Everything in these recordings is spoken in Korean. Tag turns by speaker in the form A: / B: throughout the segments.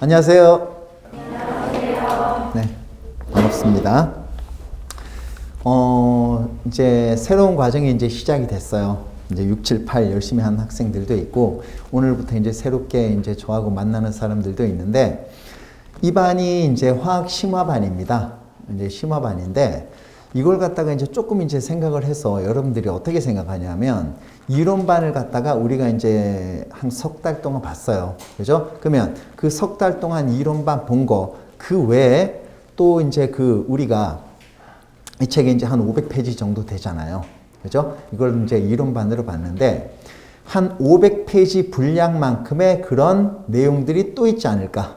A: 안녕하세요. 네, 반갑습니다. 이제 새로운 과정이 이제 시작이 됐어요. 이제 6, 7, 8 열심히 하는 학생들도 있고, 오늘부터 이제 새롭게 이제 저하고 만나는 사람들도 있는데, 이 반이 이제 화학 심화반입니다. 이제 심화반인데, 이걸 갖다가 이제 조금 이제 생각을 해서 여러분들이 어떻게 생각하냐면, 이론반을 갖다가 우리가 이제 한 석 달 동안 봤어요. 그죠? 그러면 그 석 달 동안 이론반 본 거, 그 외에 또 이제 우리가 이 책에 이제 한 500페이지 정도 되잖아요. 그죠? 이걸 이제 이론반으로 봤는데, 한 500페이지 분량만큼의 그런 내용들이 또 있지 않을까?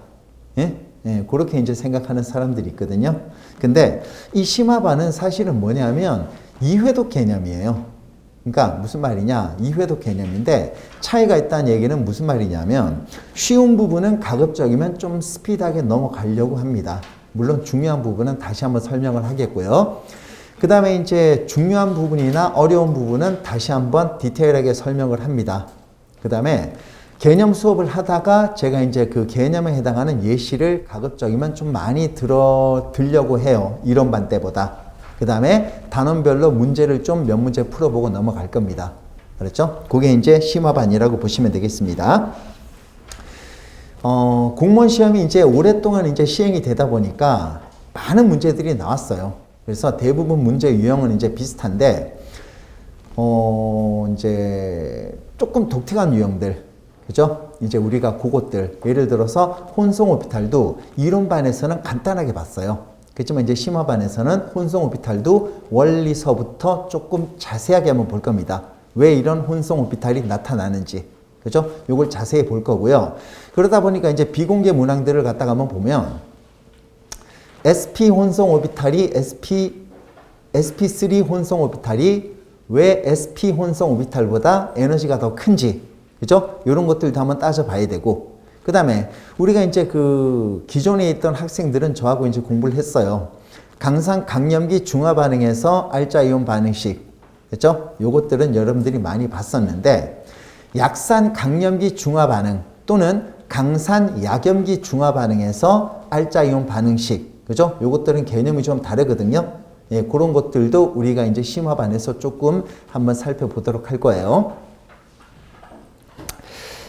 A: 예? 예, 그렇게 이제 생각하는 사람들이 있거든요. 근데 이 심화반은 사실은 뭐냐면 이회독 개념이에요. 그러니까 무슨 말이냐? 이회독 개념인데 차이가 있다는 얘기는 무슨 말이냐면 쉬운 부분은 가급적이면 좀 스피드하게 넘어가려고 합니다. 물론 중요한 부분은 다시 한번 설명을 하겠고요. 그 다음에 이제 중요한 부분이나 어려운 부분은 다시 한번 디테일하게 설명을 합니다. 그 다음에 개념 수업을 하다가 제가 이제 그 개념에 해당하는 예시를 가급적이면 좀 많이 들려고 해요. 이론반 때보다. 그 다음에 단원별로 문제를 좀 몇 문제 풀어보고 넘어갈 겁니다. 그렇죠? 그게 이제 심화반이라고 보시면 되겠습니다. 공무원 시험이 이제 오랫동안 이제 시행이 되다 보니까 많은 문제들이 나왔어요. 그래서 대부분 문제 유형은 이제 비슷한데, 이제 조금 독특한 유형들, 그죠? 이제 우리가 그것들, 예를 들어서 혼성 오비탈도 이론반에서는 간단하게 봤어요. 그렇지만 이제 심화반에서는 혼성 오비탈도 원리서부터 조금 자세하게 한번 볼 겁니다. 왜 이런 혼성 오비탈이 나타나는지. 그죠? 요걸 자세히 볼 거고요. 그러다 보니까 이제 비공개 문항들을 갖다가 한번 보면 SP 혼성 오비탈이 SP3 혼성 오비탈이 왜 SP 혼성 오비탈보다 에너지가 더 큰지. 그죠? 이런 것들도 한번 따져봐야 되고, 그 다음에 우리가 이제 기존에 있던 학생들은 저하고 이제 공부를 했어요. 강산 강염기 중화 반응에서 알자 이온 반응식. 그죠? 요것들은 여러분들이 많이 봤었는데, 약산 강염기 중화 반응 또는 강산 약염기 중화 반응에서 알자 이온 반응식. 그죠? 요것들은 개념이 좀 다르거든요. 예, 그런 것들도 우리가 이제 심화반에서 조금 한번 살펴보도록 할 거예요.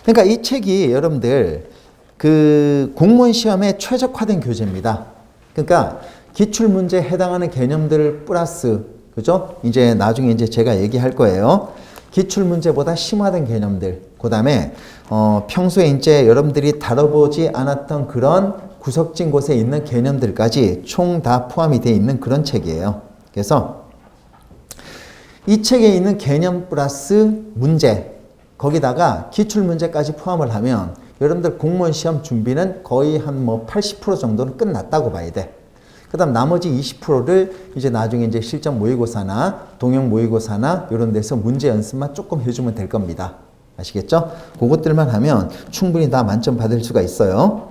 A: 그러니까 이 책이 여러분들 공무원 시험에 최적화된 교재입니다. 그러니까 기출문제에 해당하는 개념들 플러스, 그죠? 이제 나중에 이제 제가 얘기할 거예요. 기출문제보다 심화된 개념들, 그 다음에 평소에 이제 여러분들이 다뤄보지 않았던 그런 구석진 곳에 있는 개념들까지 총 다 포함이 되어 있는 그런 책이에요. 그래서 이 책에 있는 개념 플러스 문제, 거기다가 기출문제까지 포함을 하면 여러분들 공무원 시험 준비는 거의 한 80% 정도는 끝났다고 봐야 돼. 그 다음 나머지 20%를 이제 나중에 이제 실전 모의고사나 동영 모의고사나 이런 데서 문제 연습만 조금 해주면 될 겁니다. 아시겠죠? 그것들만 하면 충분히 다 만점 받을 수가 있어요.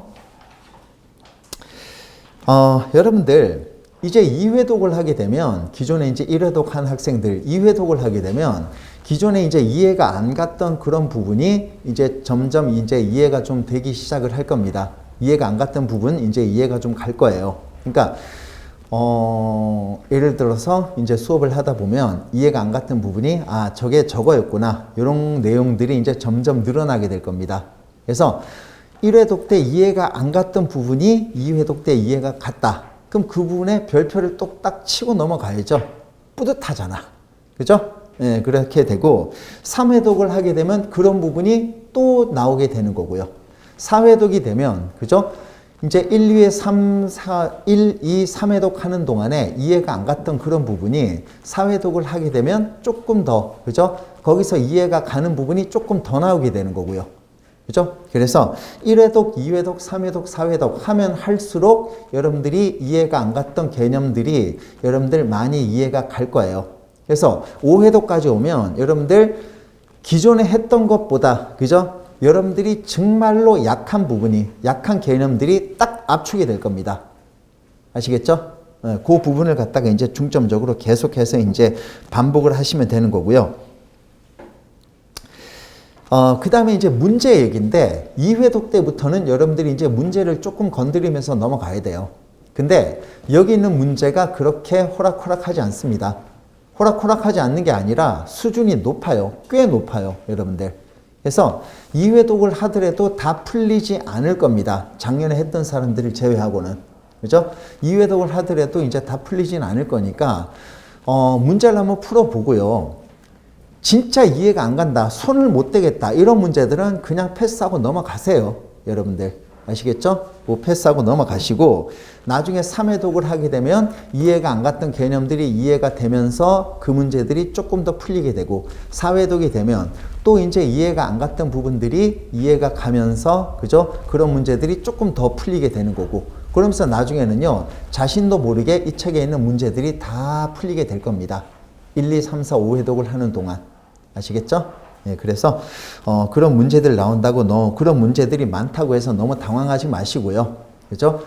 A: 여러분들 이제 2회독을 하게 되면, 기존에 이제 1회독 한 학생들 2회독을 하게 되면 기존에 이제 이해가 안 갔던 그런 부분이 이제 점점 이제 이해가 좀 되기 시작을 할 겁니다. 이해가 안 갔던 부분 이제 이해가 좀 갈 거예요. 그러니까 예를 들어서 이제 수업을 하다 보면 이해가 안 갔던 부분이 저게 저거였구나, 이런 내용들이 이제 점점 늘어나게 될 겁니다. 그래서 1회독 때 이해가 안 갔던 부분이 2회독 때 이해가 갔다. 그럼 그 부분에 별표를 똑딱 치고 넘어가야죠. 뿌듯하잖아. 그죠? 예, 그렇게 되고 3회독을 하게 되면 그런 부분이 또 나오게 되는 거고요. 4회독이 되면, 그죠? 이제 1, 2, 3, 3회독 하는 동안에 이해가 안 갔던 그런 부분이 4회독을 하게 되면 조금 더, 그죠? 거기서 이해가 가는 부분이 조금 더 나오게 되는 거고요. 그죠? 그래서 1회독, 2회독, 3회독, 4회독 하면 할수록 여러분들이 이해가 안 갔던 개념들이 여러분들 많이 이해가 갈 거예요. 그래서 5회독까지 오면 여러분들 기존에 했던 것보다, 그죠? 여러분들이 정말로 약한 부분이, 약한 개념들이 딱 압축이 될 겁니다. 아시겠죠? 그 부분을 갖다가 이제 중점적으로 계속해서 이제 반복을 하시면 되는 거고요. 그 다음에 이제 문제 얘기인데 2회독 때부터는 여러분들이 이제 문제를 조금 건드리면서 넘어가야 돼요. 근데 여기 있는 문제가 그렇게 호락호락하지 않습니다. 호락호락하지 않는 게 아니라 수준이 높아요. 꽤 높아요, 여러분들. 그래서 2회독을 하더라도 다 풀리지 않을 겁니다. 작년에 했던 사람들을 제외하고는. 그죠? 2회독을 하더라도 이제 다 풀리진 않을 거니까, 문제를 한번 풀어보고요. 진짜 이해가 안 간다, 손을 못 대겠다, 이런 문제들은 그냥 패스하고 넘어가세요. 여러분들. 아시겠죠? 뭐 패스하고 넘어가시고, 나중에 3회독을 하게 되면 이해가 안 갔던 개념들이 이해가 되면서 그 문제들이 조금 더 풀리게 되고, 4회독이 되면 또 이제 이해가 안 갔던 부분들이 이해가 가면서, 그죠? 그런 문제들이 조금 더 풀리게 되는 거고, 그러면서 나중에는요, 자신도 모르게 이 책에 있는 문제들이 다 풀리게 될 겁니다. 1, 2, 3, 4, 5회독을 하는 동안. 아시겠죠? 예, 그래서 그런 문제들 나온다고 그런 문제들이 많다고 해서 너무 당황하지 마시고요. 그죠?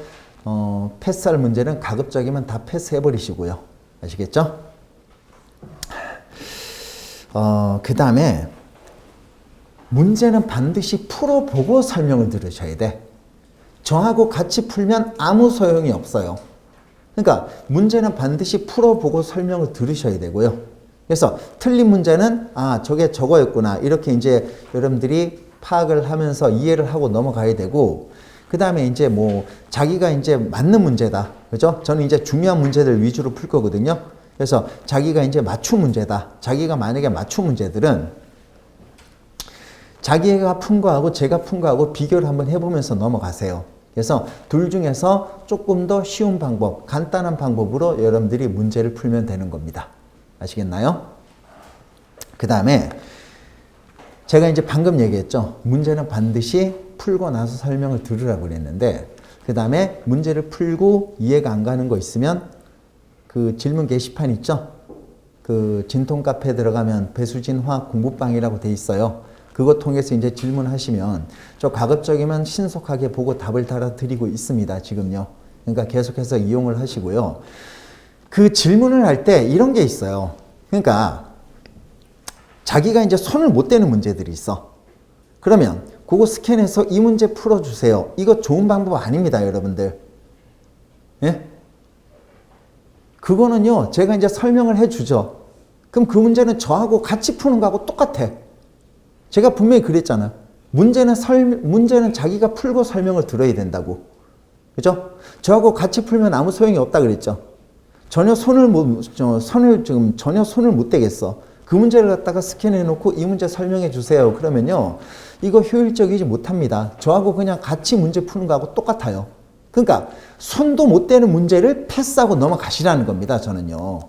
A: 패스할 문제는 가급적이면 다 패스해 버리시고요. 아시겠죠? 그 다음에 문제는 반드시 풀어보고 설명을 들으셔야 돼. 저하고 같이 풀면 아무 소용이 없어요. 그러니까 문제는 반드시 풀어보고 설명을 들으셔야 되고요. 그래서 틀린 문제는 저게 저거였구나, 이렇게 이제 여러분들이 파악을 하면서 이해를 하고 넘어가야 되고, 그 다음에 이제 뭐 자기가 이제 맞는 문제다, 그죠? 저는 이제 중요한 문제들 위주로 풀 거거든요. 그래서 자기가 이제 맞춤 문제다. 자기가 만약에 맞춤 문제들은 자기가 푼 거하고 제가 푼 거하고 비교를 한번 해보면서 넘어가세요. 그래서 둘 중에서 조금 더 쉬운 방법, 간단한 방법으로 여러분들이 문제를 풀면 되는 겁니다. 아시겠나요? 그 다음에 제가 이제 방금 얘기했죠. 문제는 반드시 풀고 나서 설명을 들으라고 그랬는데, 그 다음에 문제를 풀고 이해가 안 가는 거 있으면 그 질문 게시판 있죠? 그 진통 카페에 들어가면 배수진 화학 공부방이라고 돼 있어요. 그거 통해서 이제 질문하시면 저 가급적이면 신속하게 보고 답을 달아드리고 있습니다. 지금요. 그러니까 계속해서 이용을 하시고요. 그 질문을 할 때 이런 게 있어요. 그러니까 자기가 이제 손을 못 대는 문제들이 있어. 그러면 그거 스캔해서 이 문제 풀어주세요. 이거 좋은 방법 아닙니다, 여러분들. 예? 그거는요, 제가 이제 설명을 해주죠. 그럼 그 문제는 저하고 같이 푸는 거하고 똑같아. 제가 분명히 그랬잖아. 문제는 자기가 풀고 설명을 들어야 된다고. 그죠? 저하고 같이 풀면 아무 소용이 없다 그랬죠. 전혀 손을 못 대겠어. 그 문제를 갖다가 스캔해 놓고 이 문제 설명해 주세요. 그러면요, 이거 효율적이지 못합니다. 저하고 그냥 같이 문제 푸는 거하고 똑같아요. 그러니까 손도 못 대는 문제를 패스하고 넘어가시라는 겁니다, 저는요.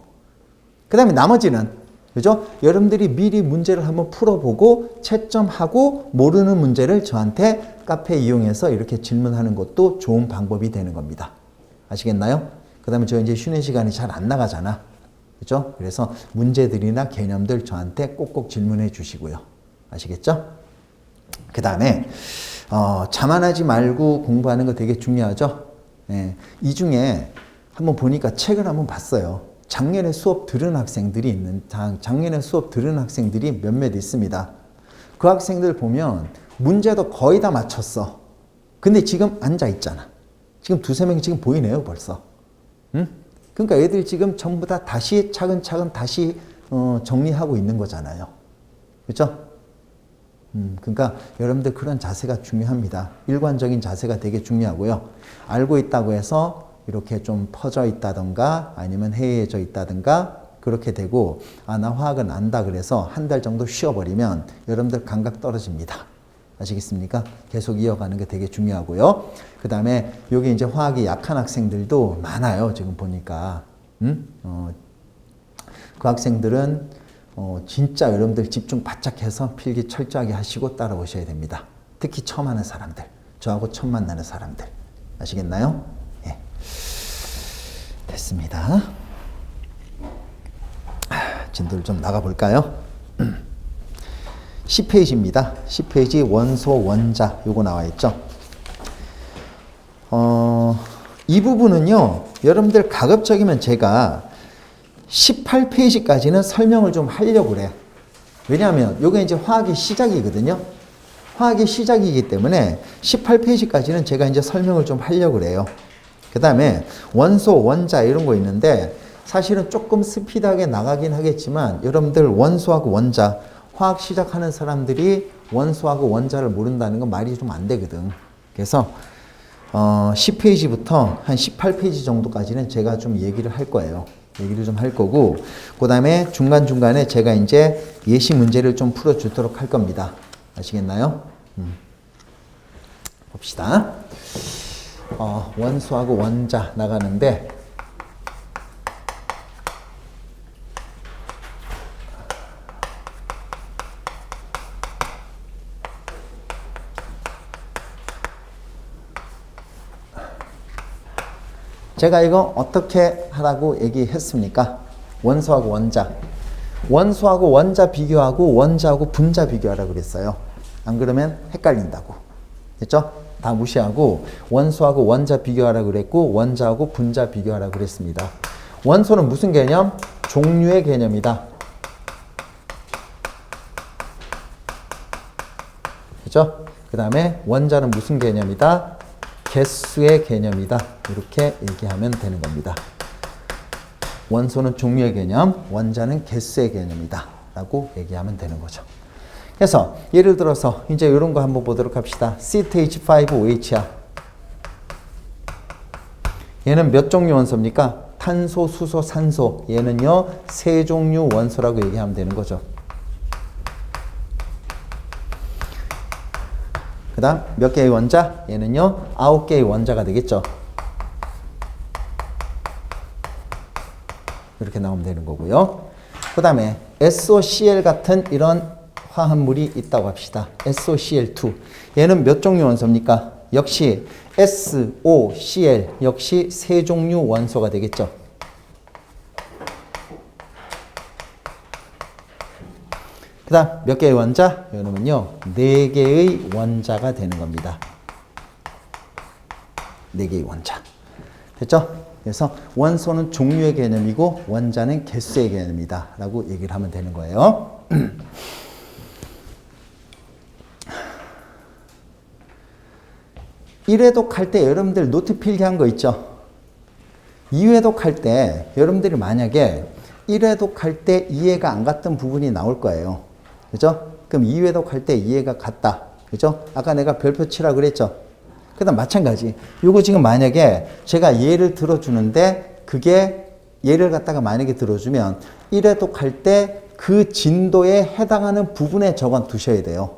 A: 그 다음에 나머지는, 그죠? 여러분들이 미리 문제를 한번 풀어보고 채점하고 모르는 문제를 저한테 카페 이용해서 이렇게 질문하는 것도 좋은 방법이 되는 겁니다. 아시겠나요? 그 다음에 저 이제 쉬는 시간이 잘 안 나가잖아. 그죠? 그래서 문제들이나 개념들 저한테 꼭꼭 질문해 주시고요. 아시겠죠? 그 다음에, 자만하지 말고 공부하는 거 되게 중요하죠? 예, 이 중에 한번 보니까 책을 한번 봤어요. 작년에 수업 들은 학생들이 몇몇 있습니다. 그 학생들 보면 문제도 거의 다 맞췄어. 근데 지금 앉아 있잖아. 지금 두세 명이 지금 보이네요, 벌써. 응? 그러니까 애들 지금 전부 다 다시 차근차근 다시 정리하고 있는 거잖아요. 그렇죠? 그러니까 여러분들 그런 자세가 중요합니다. 일관적인 자세가 되게 중요하고요. 알고 있다고 해서 이렇게 좀 퍼져 있다던가 아니면 해이해져 있다던가 그렇게 되고, 나 화학은 안다 그래서 한 달 정도 쉬어버리면 여러분들 감각 떨어집니다. 아시겠습니까? 계속 이어가는 게 되게 중요하고요. 그 다음에 여기 이제 화학이 약한 학생들도 많아요. 지금 보니까. 그 학생들은 진짜 여러분들 집중 바짝 해서 필기 철저하게 하시고 따라오셔야 됩니다. 특히 처음 하는 사람들, 저하고 처음 만나는 사람들. 아시겠나요? 예. 됐습니다. 진도를 좀 나가볼까요? 10페이지입니다. 10페이지 원소, 원자 요거 나와 있죠. 이 부분은요, 여러분들 가급적이면 제가 18페이지까지는 설명을 좀 하려고 그래. 왜냐하면 요게 이제 화학의 시작이거든요. 화학의 시작이기 때문에 18페이지까지는 제가 이제 설명을 좀 하려고 그래요. 그 다음에 원소, 원자 이런 거 있는데 사실은 조금 스피드하게 나가긴 하겠지만 여러분들 원소하고 원자, 화학 시작하는 사람들이 원소하고 원자를 모른다는 건 말이 좀 안 되거든. 그래서 10페이지부터 한 18페이지 정도까지는 제가 좀 얘기를 할 거예요. 얘기를 좀 할 거고, 그 다음에 중간중간에 제가 이제 예시 문제를 좀 풀어주도록 할 겁니다. 아시겠나요? 봅시다. 원소하고 원자 나가는데, 제가 이거 어떻게 하라고 얘기했습니까? 원소하고 원자. 원소하고 원자 비교하고 원자하고 분자 비교하라고 그랬어요. 안 그러면 헷갈린다고. 됐죠? 다 무시하고 원소하고 원자 비교하라고 그랬고 원자하고 분자 비교하라고 그랬습니다. 원소는 무슨 개념? 종류의 개념이다. 그죠? 그 다음에 원자는 무슨 개념이다? 개수의 개념이다. 이렇게 얘기하면 되는 겁니다. 원소는 종류의 개념, 원자는 개수의 개념이다. 라고 얘기하면 되는 거죠. 그래서 예를 들어서 이제 이런 거 한번 보도록 합시다. CH5OH야. 얘는 몇 종류 원소입니까? 탄소, 수소, 산소. 얘는요, 세 종류 원소라고 얘기하면 되는 거죠. 그 다음 몇 개의 원자? 얘는요 9개의 원자가 되겠죠. 이렇게 나오면 되는 거고요. 그 다음에 SOCl 같은 이런 화합물이 있다고 합시다. SOCl2 얘는 몇 종류 원소입니까? 역시 SOCl 역시 세 종류 원소가 되겠죠. 그 다음 몇 개의 원자? 여러분요 4개의 원자가 되는 겁니다. 4개의 원자. 됐죠? 그래서 원소는 종류의 개념이고 원자는 개수의 개념이다 라고 얘기를 하면 되는 거예요. 1회독 할 때 여러분들 노트 필기한 거 있죠? 2회독 할 때 여러분들이 만약에 1회독 할 때 이해가 안 갔던 부분이 나올 거예요. 그죠? 그럼 2회독 할 때 이해가 갔다. 그죠? 아까 내가 별표 치라고 그랬죠? 그 다음 마찬가지. 요거 지금 만약에 제가 예를 들어주는데 그게 예를 갖다가 만약에 들어주면 1회독 할 때 그 진도에 해당하는 부분에 적어 두셔야 돼요.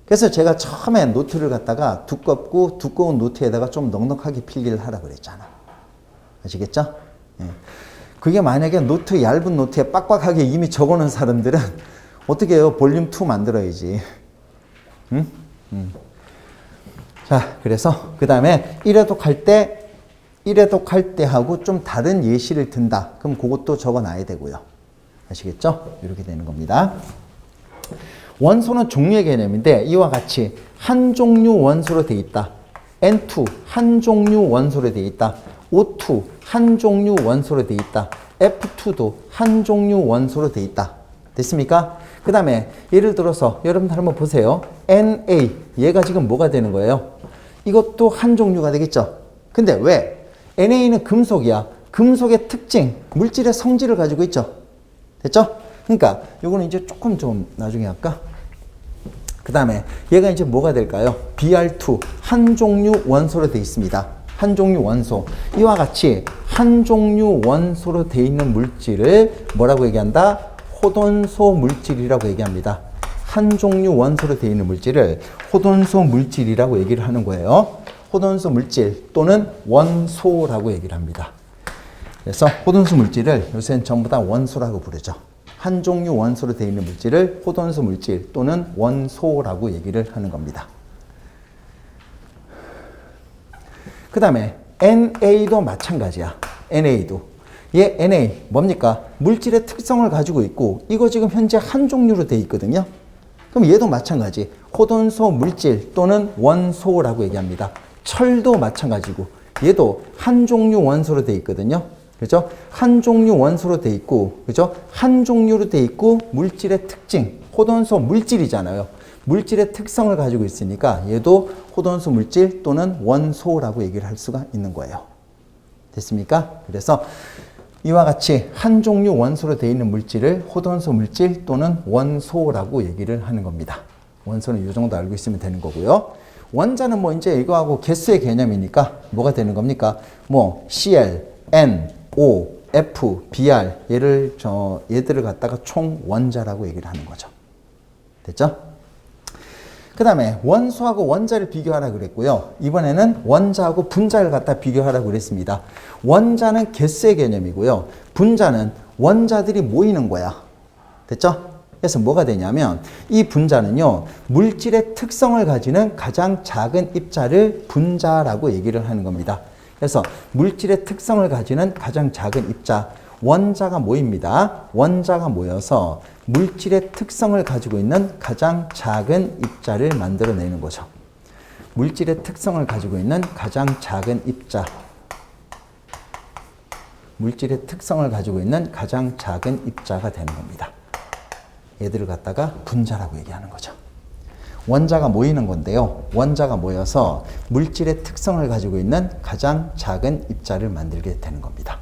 A: 그래서 제가 처음에 노트를 갖다가 두껍고 두꺼운 노트에다가 좀 넉넉하게 필기를 하라고 그랬잖아. 아시겠죠? 예. 그게 만약에 노트 얇은 노트에 빡빡하게 이미 적어놓은 사람들은 어떻게 해요? 볼륨 2 만들어야지. 응? 자, 그래서 그 다음에 1회독 할 때 하고 좀 다른 예시를 든다. 그럼 그것도 적어놔야 되고요. 아시겠죠? 이렇게 되는 겁니다. 원소는 종류의 개념인데 이와 같이 한 종류 원소로 되어 있다. N2 한 종류 원소로 되어 있다. O2 한 종류 원소로 되어 있다. F2도 한 종류 원소로 되어 있다. 됐습니까? 그 다음에 예를 들어서 여러분들 한번 보세요. Na 얘가 지금 뭐가 되는 거예요? 이것도 한 종류가 되겠죠. 근데 왜? Na는 금속이야. 금속의 특징, 물질의 성질을 가지고 있죠. 됐죠? 그러니까 요거는 이제 조금 좀 나중에 할까? 그 다음에 얘가 이제 뭐가 될까요? Br2 한 종류 원소로 되어 있습니다. 한 종류 원소. 이와 같이 한 종류 원소로 되어 있는 물질을 뭐라고 얘기한다? 호돈소 물질이라고 얘기합니다. 한 종류 원소로 되어 있는 물질을 호돈소 물질이라고 얘기를 하는 거예요. 호돈소 물질 또는 원소라고 얘기를 합니다. 그래서 호돈소 물질을 요새는 전부 다 원소라고 부르죠. 한 종류 원소로 되어 있는 물질을 호돈소 물질 또는 원소라고 얘기를 하는 겁니다. 그 다음에 NA도 마찬가지야. NA도. 얘 Na 뭡니까? 물질의 특성을 가지고 있고 이거 지금 현재 한 종류로 되어 있거든요. 그럼 얘도 마찬가지. 호돈소 물질 또는 원소라고 얘기합니다. 철도 마찬가지고 얘도 한 종류 원소로 되어 있거든요. 그죠? 한 종류 원소로 돼 있고, 그죠? 한 종류로 돼 있고, 물질의 특징, 호돈소 물질이잖아요. 물질의 특성을 가지고 있으니까 얘도 호돈소 물질 또는 원소라고 얘기를 할 수가 있는 거예요. 됐습니까? 그래서 이와 같이 한 종류 원소로 되어 있는 물질을 호돈소 물질 또는 원소라고 얘기를 하는 겁니다. 원소는 이 정도 알고 있으면 되는 거고요. 원자는 뭐 이제 이거하고 개수의 개념이니까 뭐가 되는 겁니까? 뭐 Cl, N, O, F, Br 얘들을 갖다가 총 원자라고 얘기를 하는 거죠. 됐죠? 그 다음에 원소하고 원자를 비교하라 그랬고요. 이번에는 원자하고 분자를 갖다 비교하라고 그랬습니다. 원자는 개수의 개념이고요. 분자는 원자들이 모이는 거야. 됐죠? 그래서 뭐가 되냐면 이 분자는요. 물질의 특성을 가지는 가장 작은 입자를 분자라고 얘기를 하는 겁니다. 그래서 물질의 특성을 가지는 가장 작은 입자, 원자가 모입니다. 원자가 모여서 물질의 특성을 가지고 있는 가장 작은 입자를 만들어내는 거죠. 물질의 특성을 가지고 있는 가장 작은 입자. 물질의 특성을 가지고 있는 가장 작은 입자가 되는 겁니다. 얘들을 갖다가 분자라고 얘기하는 거죠. 원자가 모이는 건데요. 원자가 모여서 물질의 특성을 가지고 있는 가장 작은 입자를 만들게 되는 겁니다.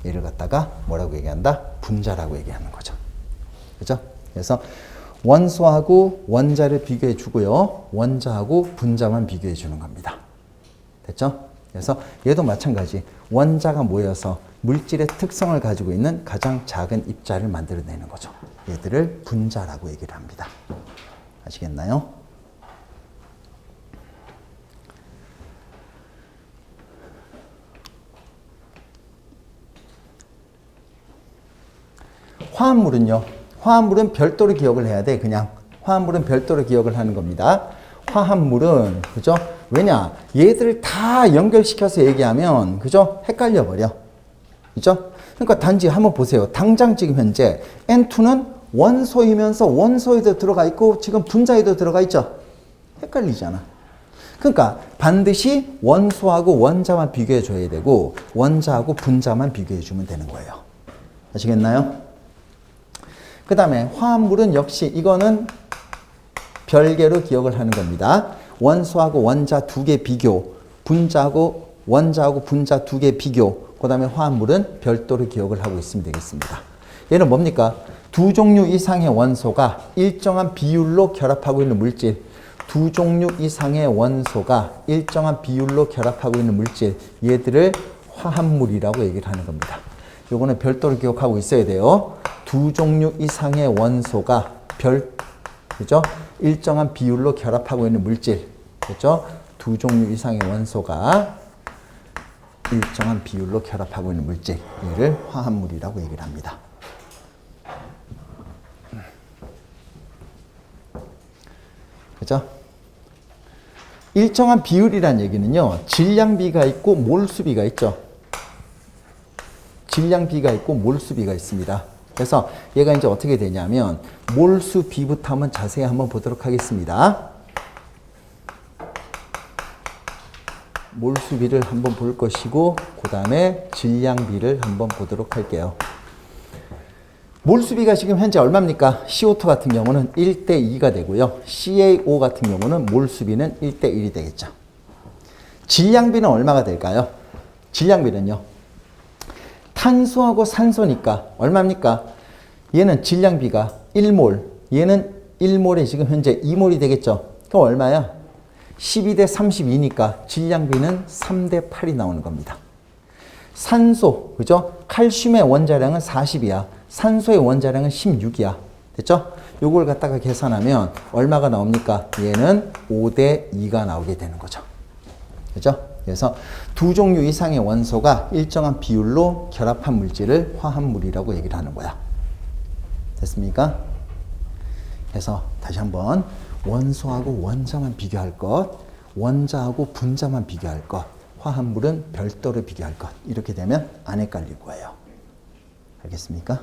A: 얘를 갖다가 뭐라고 얘기한다? 분자라고 얘기하는 거죠. 그죠? 그래서 원소하고 원자를 비교해 주고요. 원자하고 분자만 비교해 주는 겁니다. 됐죠? 그래서 얘도 마찬가지. 원자가 모여서 물질의 특성을 가지고 있는 가장 작은 입자를 만들어내는 거죠. 얘들을 분자라고 얘기를 합니다. 아시겠나요? 화합물은요. 화합물은 별도로 기억을 해야 돼. 그냥 화합물은 별도로 기억을 하는 겁니다. 화합물은 그죠? 왜냐? 얘들을 다 연결시켜서 얘기하면 그죠? 헷갈려 버려. 그죠? 그러니까 단지 한번 보세요. 당장 지금 현재 N2는 원소이면서 원소에도 들어가 있고 지금 분자에도 들어가 있죠. 헷갈리잖아. 그러니까 반드시 원소하고 원자만 비교해 줘야 되고 원자하고 분자만 비교해 주면 되는 거예요. 아시겠나요? 그 다음에 화합물은 역시 이거는 별개로 기억을 하는 겁니다. 원소하고 원자 두 개 비교, 분자하고 원자하고 분자 두 개 비교, 그 다음에 화합물은 별도로 기억을 하고 있으면 되겠습니다. 얘는 뭡니까? 두 종류 이상의 원소가 일정한 비율로 결합하고 있는 물질, 두 종류 이상의 원소가 일정한 비율로 결합하고 있는 물질, 얘들을 화합물이라고 얘기를 하는 겁니다. 요거는 별도로 기억하고 있어야 돼요. 두 종류 이상의 원소가 그죠? 일정한 비율로 결합하고 있는 물질, 그죠? 두 종류 이상의 원소가 일정한 비율로 결합하고 있는 물질, 얘를 화합물이라고 얘기를 합니다. 그죠? 일정한 비율이란 얘기는요, 질량비가 있고 몰수비가 있죠. 질량비가 있고 몰수비가 있습니다. 그래서 얘가 이제 어떻게 되냐면 몰수비부터 한번 자세히 한번 보도록 하겠습니다. 몰수비를 한번 볼 것이고 그 다음에 질량비를 한번 보도록 할게요. 몰수비가 지금 현재 얼마입니까? CO2 같은 경우는 1대2가 되고요. CaO 같은 경우는 몰수비는 1대1이 되겠죠. 질량비는 얼마가 될까요? 질량비는요. 탄소하고 산소니까 얼마입니까? 얘는 질량비가 1몰, 얘는 1몰에 지금 현재 2몰이 되겠죠. 그럼 얼마야? 12대 32니까 질량비는 3대 8이 나오는 겁니다. 산소, 그죠? 칼슘의 원자량은 40이야. 산소의 원자량은 16이야. 됐죠? 요걸 갖다가 계산하면 얼마가 나옵니까? 얘는 5대 2가 나오게 되는 거죠. 그죠? 그래서 두 종류 이상의 원소가 일정한 비율로 결합한 물질을 화합물이라고 얘기를 하는 거야. 됐습니까? 그래서 다시 한번 원소하고 원자만 비교할 것, 원자하고 분자만 비교할 것, 화합물은 별도로 비교할 것. 이렇게 되면 안 헷갈릴 거예요. 알겠습니까?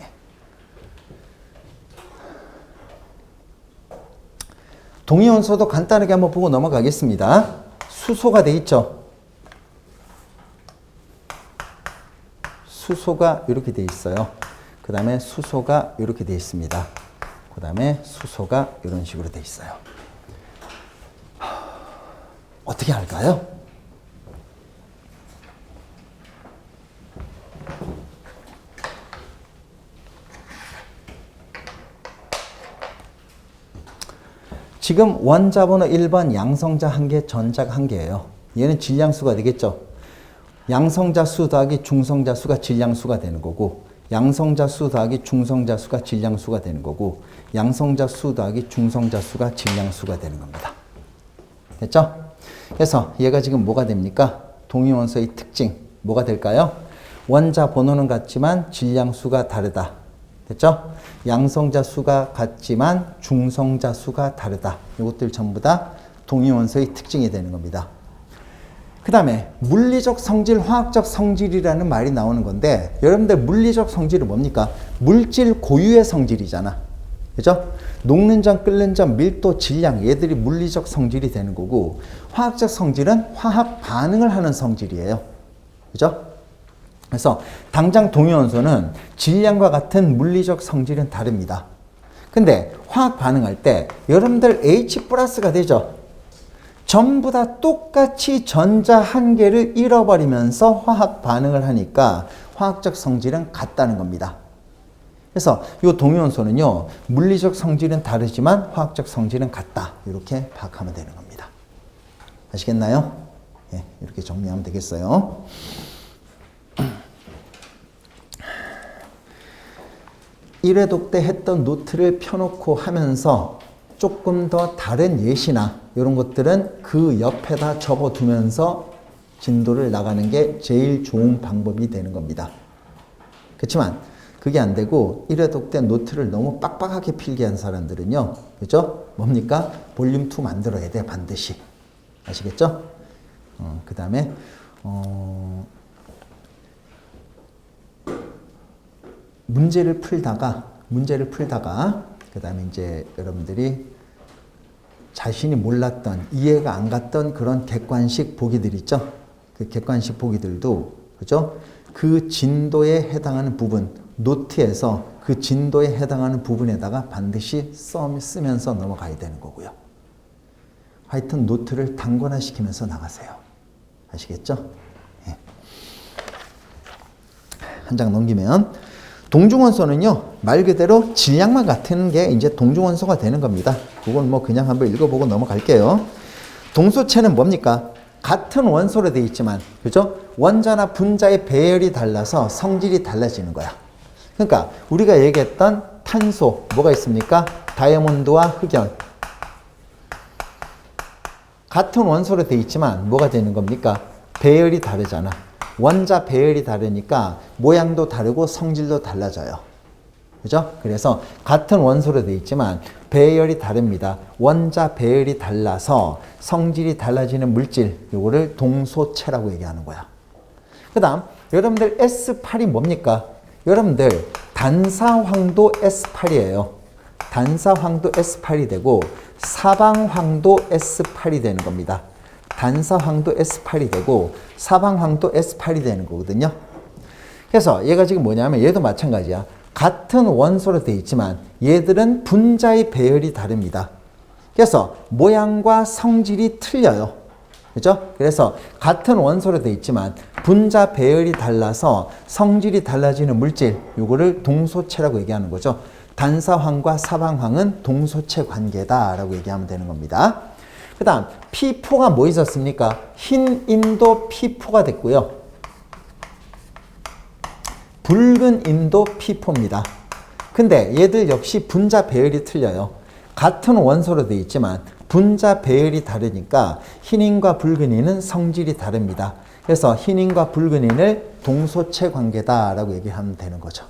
A: 예. 동위원소도 간단하게 한번 보고 넘어가겠습니다. 수소가 돼 있죠. 수소가 이렇게 돼 있어요. 그 다음에 수소가 이렇게 돼 있습니다. 그 다음에 수소가 이런 식으로 돼 있어요. 어떻게 할까요? 지금 원자 번호 1번 양성자 1개, 전자가 1개예요. 얘는 질량수가 되겠죠. 양성자 수 더하기 중성자 수가 질량수가 되는 거고, 양성자 수 더하기 중성자 수가 질량수가 되는 거고, 양성자 수 더하기 중성자 수가 질량수가 되는 겁니다. 됐죠? 그래서 얘가 지금 뭐가 됩니까? 동위원소의 특징 뭐가 될까요? 원자 번호는 같지만 질량수가 다르다. 됐죠? 양성자 수가 같지만 중성자 수가 다르다. 이것들 전부 다 동위원소의 특징이 되는 겁니다. 그 다음에 물리적 성질, 화학적 성질이라는 말이 나오는 건데, 여러분들 물리적 성질은 뭡니까? 물질 고유의 성질이잖아. 그죠? 녹는 점, 끓는 점, 밀도, 질량, 얘들이 물리적 성질이 되는 거고, 화학적 성질은 화학 반응을 하는 성질이에요. 그죠? 그래서 당장 동위원소는 질량과 같은 물리적 성질은 다릅니다. 근데 화학 반응할 때 여러분들 H+가 되죠? 전부 다 똑같이 전자 한 개를 잃어버리면서 화학 반응을 하니까 화학적 성질은 같다는 겁니다. 그래서 이 동위원소는요, 물리적 성질은 다르지만 화학적 성질은 같다. 이렇게 파악하면 되는 겁니다. 아시겠나요? 예, 이렇게 정리하면 되겠어요. 1회독 때 했던 노트를 펴놓고 하면서 조금 더 다른 예시나 이런 것들은 그 옆에다 적어두면서 진도를 나가는 게 제일 좋은 방법이 되는 겁니다. 그렇지만 그게 안 되고 1회독 때 노트를 너무 빡빡하게 필기한 사람들은요, 그죠? 뭡니까? 볼륨 2 만들어야 돼, 반드시. 아시겠죠? 그 다음에 문제를 풀다가 그 다음에 이제 여러분들이 자신이 몰랐던, 이해가 안 갔던 그런 객관식 보기들 있죠? 그 객관식 보기들도, 그죠? 그 진도에 해당하는 부분, 노트에서 그 진도에 해당하는 부분에다가 반드시 쓰면서 넘어가야 되는 거고요. 하여튼 노트를 단권화시키면서 나가세요. 아시겠죠? 예. 한 장 넘기면, 동중원소는요, 말 그대로 질량만 같은 게 이제 동중원소가 되는 겁니다. 그건 뭐 그냥 한번 읽어보고 넘어갈게요. 동소체는 뭡니까? 같은 원소로 되어 있지만, 그죠? 원자나 분자의 배열이 달라서 성질이 달라지는 거야. 그러니까 우리가 얘기했던 탄소, 뭐가 있습니까? 다이아몬드와 흑연. 같은 원소로 되어 있지만 뭐가 되는 겁니까? 배열이 다르잖아. 원자 배열이 다르니까 모양도 다르고 성질도 달라져요. 그죠? 그래서 같은 원소로 되어 있지만 배열이 다릅니다. 원자 배열이 달라서 성질이 달라지는 물질, 요거를 동소체라고 얘기하는 거야. 그 다음 여러분들 S8이 뭡니까? 여러분들 단사황도 S8이에요. 단사황도 S8이 되고 사방황도 S8이 되는 겁니다. 단사황도 S8이 되고 사방황도 S8이 되는 거거든요. 그래서 얘가 지금 뭐냐면 얘도 마찬가지야. 같은 원소로 되어 있지만 얘들은 분자의 배열이 다릅니다. 그래서 모양과 성질이 틀려요. 그죠? 그래서 같은 원소로 되어 있지만 분자 배열이 달라서 성질이 달라지는 물질, 요거를 동소체라고 얘기하는 거죠. 단사황과 사방황은 동소체 관계다라고 얘기하면 되는 겁니다. 그 다음 P4가 뭐 있었습니까? 흰 인도 P4가 됐고요. 붉은 인도 P4입니다. 근데 얘들 역시 분자 배열이 틀려요. 같은 원소로 되어 있지만 분자 배열이 다르니까 흰인과 붉은인은 성질이 다릅니다. 그래서 흰인과 붉은인을 동소체 관계다라고 얘기하면 되는 거죠.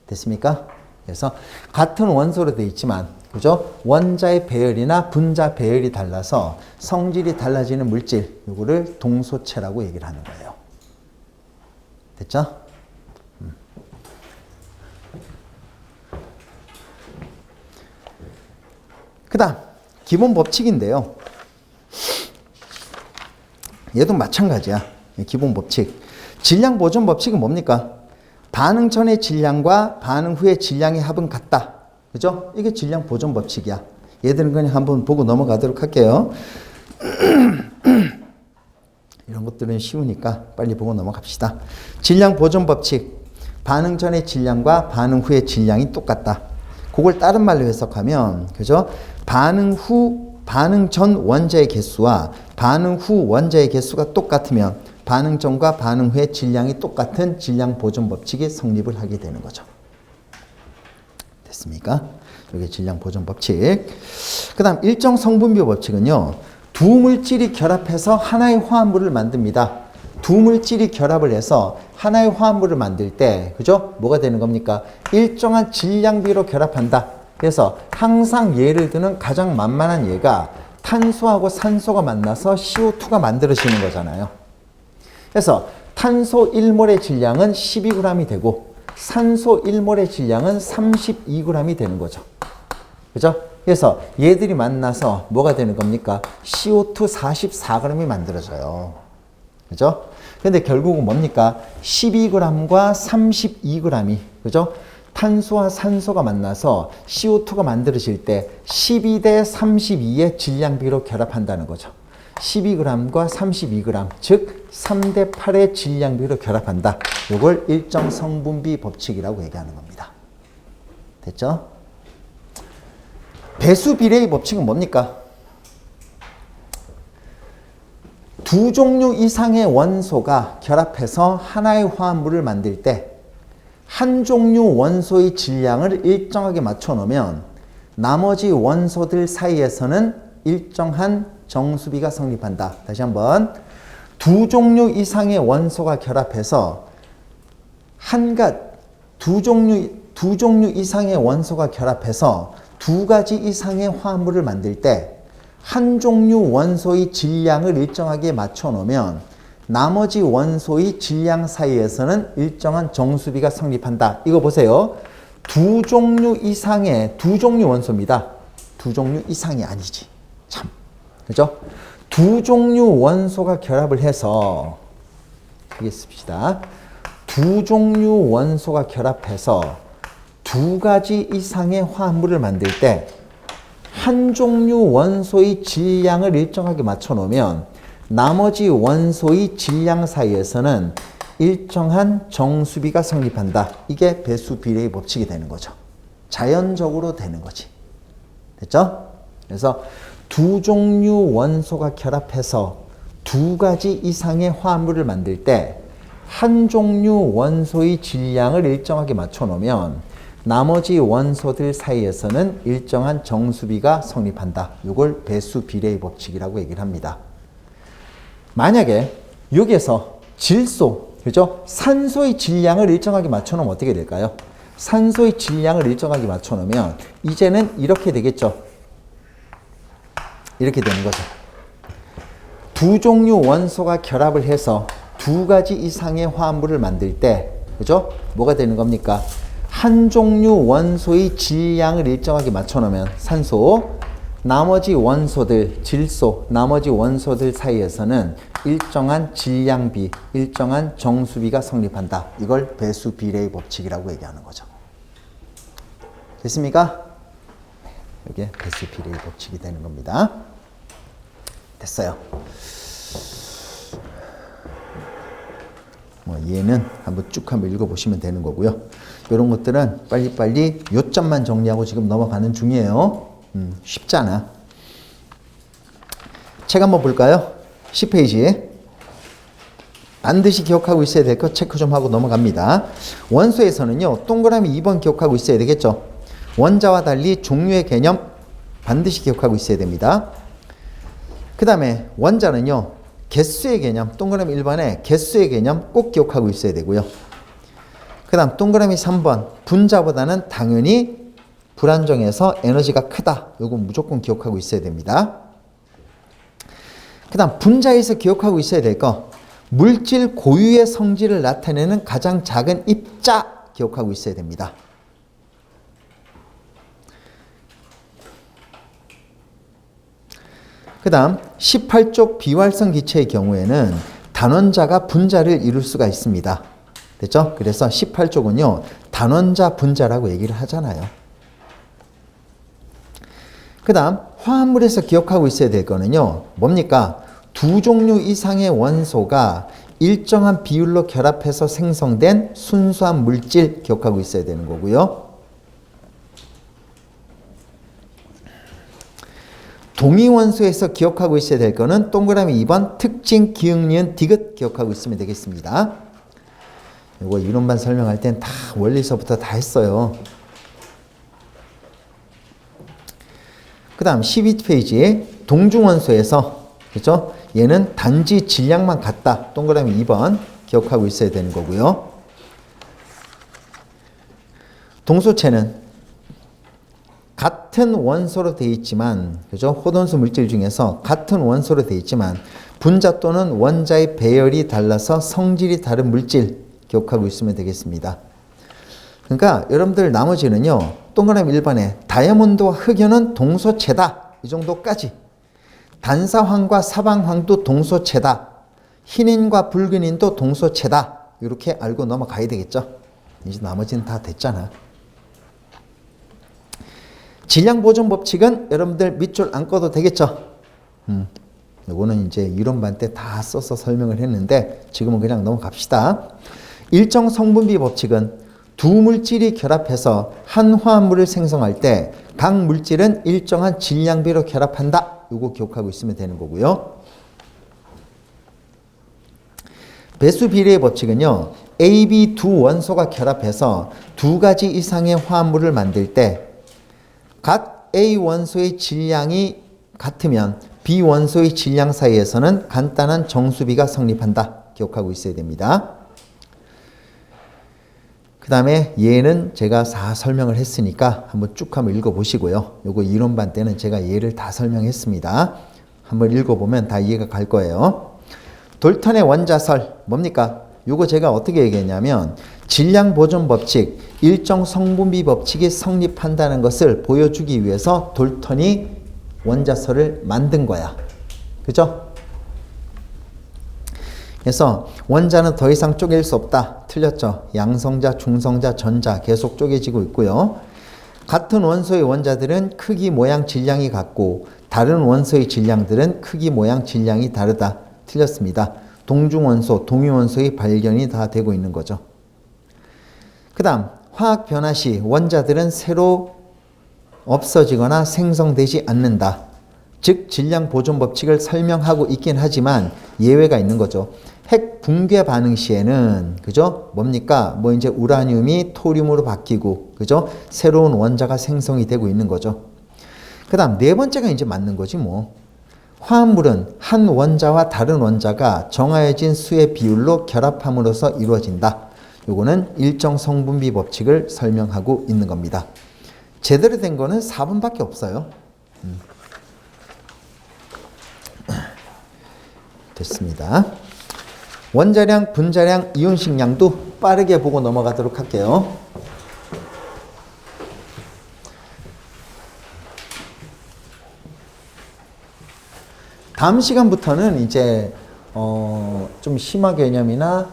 A: 됐습니까? 그래서 같은 원소로 되어 있지만, 그죠? 원자의 배열이나 분자 배열이 달라서 성질이 달라지는 물질, 이거를 동소체라고 얘기를 하는 거예요. 됐죠? 그 다음 기본 법칙인데요. 얘도 마찬가지야. 기본 법칙. 질량 보존 법칙은 뭡니까? 반응 전의 질량과 반응 후의 질량의 합은 같다. 그죠? 이게 질량 보존 법칙이야. 얘들은 그냥 한번 보고 넘어가도록 할게요. 이런 것들은 쉬우니까 빨리 보고 넘어갑시다. 질량 보존 법칙. 반응 전의 질량과 반응 후의 질량이 똑같다. 그걸 다른 말로 해석하면, 그죠? 반응 전 원자의 개수와 반응 후 원자의 개수가 똑같으면 반응 전과 반응 후의 질량이 똑같은 질량 보존 법칙이 성립을 하게 되는 거죠. 됐습니까? 이게 질량 보존 법칙. 그 다음 일정 성분비 법칙은요. 두 물질이 결합해서 하나의 화합물을 만듭니다. 두 물질이 결합을 해서 하나의 화합물을 만들 때, 그죠? 뭐가 되는 겁니까? 일정한 질량비로 결합한다. 그래서 항상 예를 드는 가장 만만한 예가 탄소하고 산소가 만나서 CO2가 만들어지는 거잖아요. 그래서 탄소 1몰의 질량은 12g이 되고 산소 1몰의 질량은 32g이 되는 거죠. 그죠? 그래서 얘들이 만나서 뭐가 되는 겁니까? CO2 44g이 만들어져요. 그죠? 근데 결국은 뭡니까? 12g과 32g이, 그죠? 탄소와 산소가 만나서 CO2가 만들어질 때 12대 32의 질량비로 결합한다는 거죠. 12g과 32g, 즉 3대 8의 질량비로 결합한다. 이걸 일정 성분비 법칙이라고 얘기하는 겁니다. 됐죠? 배수 비례의 법칙은 뭡니까? 두 종류 이상의 원소가 결합해서 하나의 화합물을 만들 때 한 종류 원소의 질량을 일정하게 맞춰 놓으면 나머지 원소들 사이에서는 일정한 정수비가 성립한다. 다시 한번. 두 종류 이상의 원소가 결합해서 두 종류 이상의 원소가 결합해서 두 가지 이상의 화합물을 만들 때 한 종류 원소의 질량을 일정하게 맞춰 놓으면 나머지 원소의 질량 사이에서는 일정한 정수비가 성립한다. 이거 보세요. 두 종류 원소입니다. 두 종류 이상이 아니지. 참. 그죠? 두 종류 원소가 결합을 해서, 크게 씁시다. 두 종류 원소가 결합해서 두 가지 이상의 화합물을 만들 때 한 종류 원소의 질량을 일정하게 맞춰 놓으면 나머지 원소의 질량 사이에서는 일정한 정수비가 성립한다. 이게 배수 비례의 법칙이 되는 거죠. 자연적으로 되는 거지. 됐죠? 그래서 두 종류 원소가 결합해서 두 가지 이상의 화합물을 만들 때 한 종류 원소의 질량을 일정하게 맞춰 놓으면 나머지 원소들 사이에서는 일정한 정수비가 성립한다. 이걸 배수 비례의 법칙이라고 얘기를 합니다. 만약에 여기에서 질소, 그죠? 산소의 질량을 일정하게 맞춰 놓으면 어떻게 될까요? 산소의 질량을 일정하게 맞춰 놓으면 이제는 이렇게 되겠죠. 이렇게 되는 거죠. 두 종류 원소가 결합을 해서 두 가지 이상의 화합물을 만들 때, 그죠? 뭐가 되는 겁니까? 한 종류 원소의 질량을 일정하게 맞춰 놓으면 산소, 나머지 원소들, 질소, 나머지 원소들 사이에서는 일정한 질량비, 일정한 정수비가 성립한다. 이걸 배수 비례의 법칙이라고 얘기하는 거죠. 됐습니까? 이게 배수 비례의 법칙이 되는 겁니다. 됐어요. 얘는 한번 쭉 한번 읽어보시면 되는 거고요. 이런 것들은 빨리빨리 요점만 정리하고 지금 넘어가는 중이에요. 쉽잖아. 책 한번 볼까요? 10페이지. 반드시 기억하고 있어야 될 거 체크 좀 하고 넘어갑니다. 원소에서는요, 동그라미 2번 기억하고 있어야 되겠죠. 원자와 달리 종류의 개념 반드시 기억하고 있어야 됩니다. 그 다음에 원자는요, 개수의 개념, 동그라미 1번에 개수의 개념 꼭 기억하고 있어야 되고요. 그 다음 동그라미 3번, 분자보다는 당연히 불안정해서 에너지가 크다. 이거 무조건 기억하고 있어야 됩니다. 그 다음 분자에서 기억하고 있어야 될 거, 물질 고유의 성질을 나타내는 가장 작은 입자 기억하고 있어야 됩니다. 그 다음 18쪽 비활성 기체의 경우에는 단원자가 분자를 이룰 수가 있습니다. 됐죠? 그래서 18쪽은요, 단원자, 분자라고 얘기를 하잖아요. 그 다음, 화합물에서 기억하고 있어야 될 거는요, 뭡니까? 두 종류 이상의 원소가 일정한 비율로 결합해서 생성된 순수한 물질 기억하고 있어야 되는 거고요. 동위원소에서 기억하고 있어야 될 거는 동그라미 2번 특징, 기역, 니은, 디귿 기억하고 있으면 되겠습니다. 이거 이론만 설명할 땐 다 원리서부터 다 했어요. 그 다음 12페이지에 동중원소에서, 그죠? 얘는 단지 질량만 같다. 동그라미 2번 기억하고 있어야 되는 거고요. 동소체는 같은 원소로 되어 있지만, 그죠? 호돈수 물질 중에서 같은 원소로 되어 있지만 분자 또는 원자의 배열이 달라서 성질이 다른 물질 기억하고 있으면 되겠습니다. 그러니까 여러분들 나머지는요, 동그라미 1번에 다이아몬드와 흑연은 동소체다. 이 정도까지. 단사황과 사방황도 동소체다. 흰인과 붉은인도 동소체다. 이렇게 알고 넘어가야 되겠죠. 이제 나머지는 다 됐잖아. 질량 보존 법칙은 여러분들 밑줄 안 꺼도 되겠죠? 이거는 이제 이론반 때 다 써서 설명을 했는데 지금은 그냥 넘어갑시다. 일정 성분비 법칙은 두 물질이 결합해서 한 화합물을 생성할 때 각 물질은 일정한 질량비로 결합한다. 이거 기억하고 있으면 되는 거고요. 배수 비례의 법칙은요, A, B 두 원소가 결합해서 두 가지 이상의 화합물을 만들 때 각 A 원소의 질량이 같으면 B 원소의 질량 사이에서는 간단한 정수비가 성립한다. 기억하고 있어야 됩니다. 그 다음에 얘는 제가 다 설명을 했으니까 한번 쭉 한번 읽어보시고요. 요거 이론반 때는 제가 얘를 다 설명했습니다. 한번 읽어보면 다 이해가 갈 거예요. 돌턴의 원자설 뭡니까? 요거 제가 어떻게 얘기했냐면 질량 보존 법칙, 일정 성분비 법칙이 성립한다는 것을 보여주기 위해서 돌턴이 원자설을 만든 거야. 그죠? 그래서 원자는 더 이상 쪼갤 수 없다. 틀렸죠? 양성자, 중성자, 전자 계속 쪼개지고 있고요. 같은 원소의 원자들은 크기, 모양, 질량이 같고 다른 원소의 질량들은 크기, 모양, 질량이 다르다. 틀렸습니다. 동중원소, 동위원소의 발견이 다 되고 있는 거죠. 그 다음 화학 변화 시 원자들은 새로 없어지거나 생성되지 않는다. 즉 질량 보존 법칙을 설명하고 있긴 하지만 예외가 있는 거죠. 핵 붕괴 반응 시에는, 그죠? 뭡니까? 뭐 이제 우라늄이 토륨으로 바뀌고, 그죠? 새로운 원자가 생성이 되고 있는 거죠. 그 다음 네 번째가 이제 맞는 거지 뭐. 화합물은 한 원자와 다른 원자가 정해진 수의 비율로 결합함으로써 이루어진다. 요거는 일정 성분비 법칙을 설명하고 있는 겁니다. 제대로 된 거는 4번밖에 없어요. 됐습니다. 원자량, 분자량, 이온식량도 빠르게 보고 넘어가도록 할게요. 다음 시간부터는 이제 좀 심화 개념이나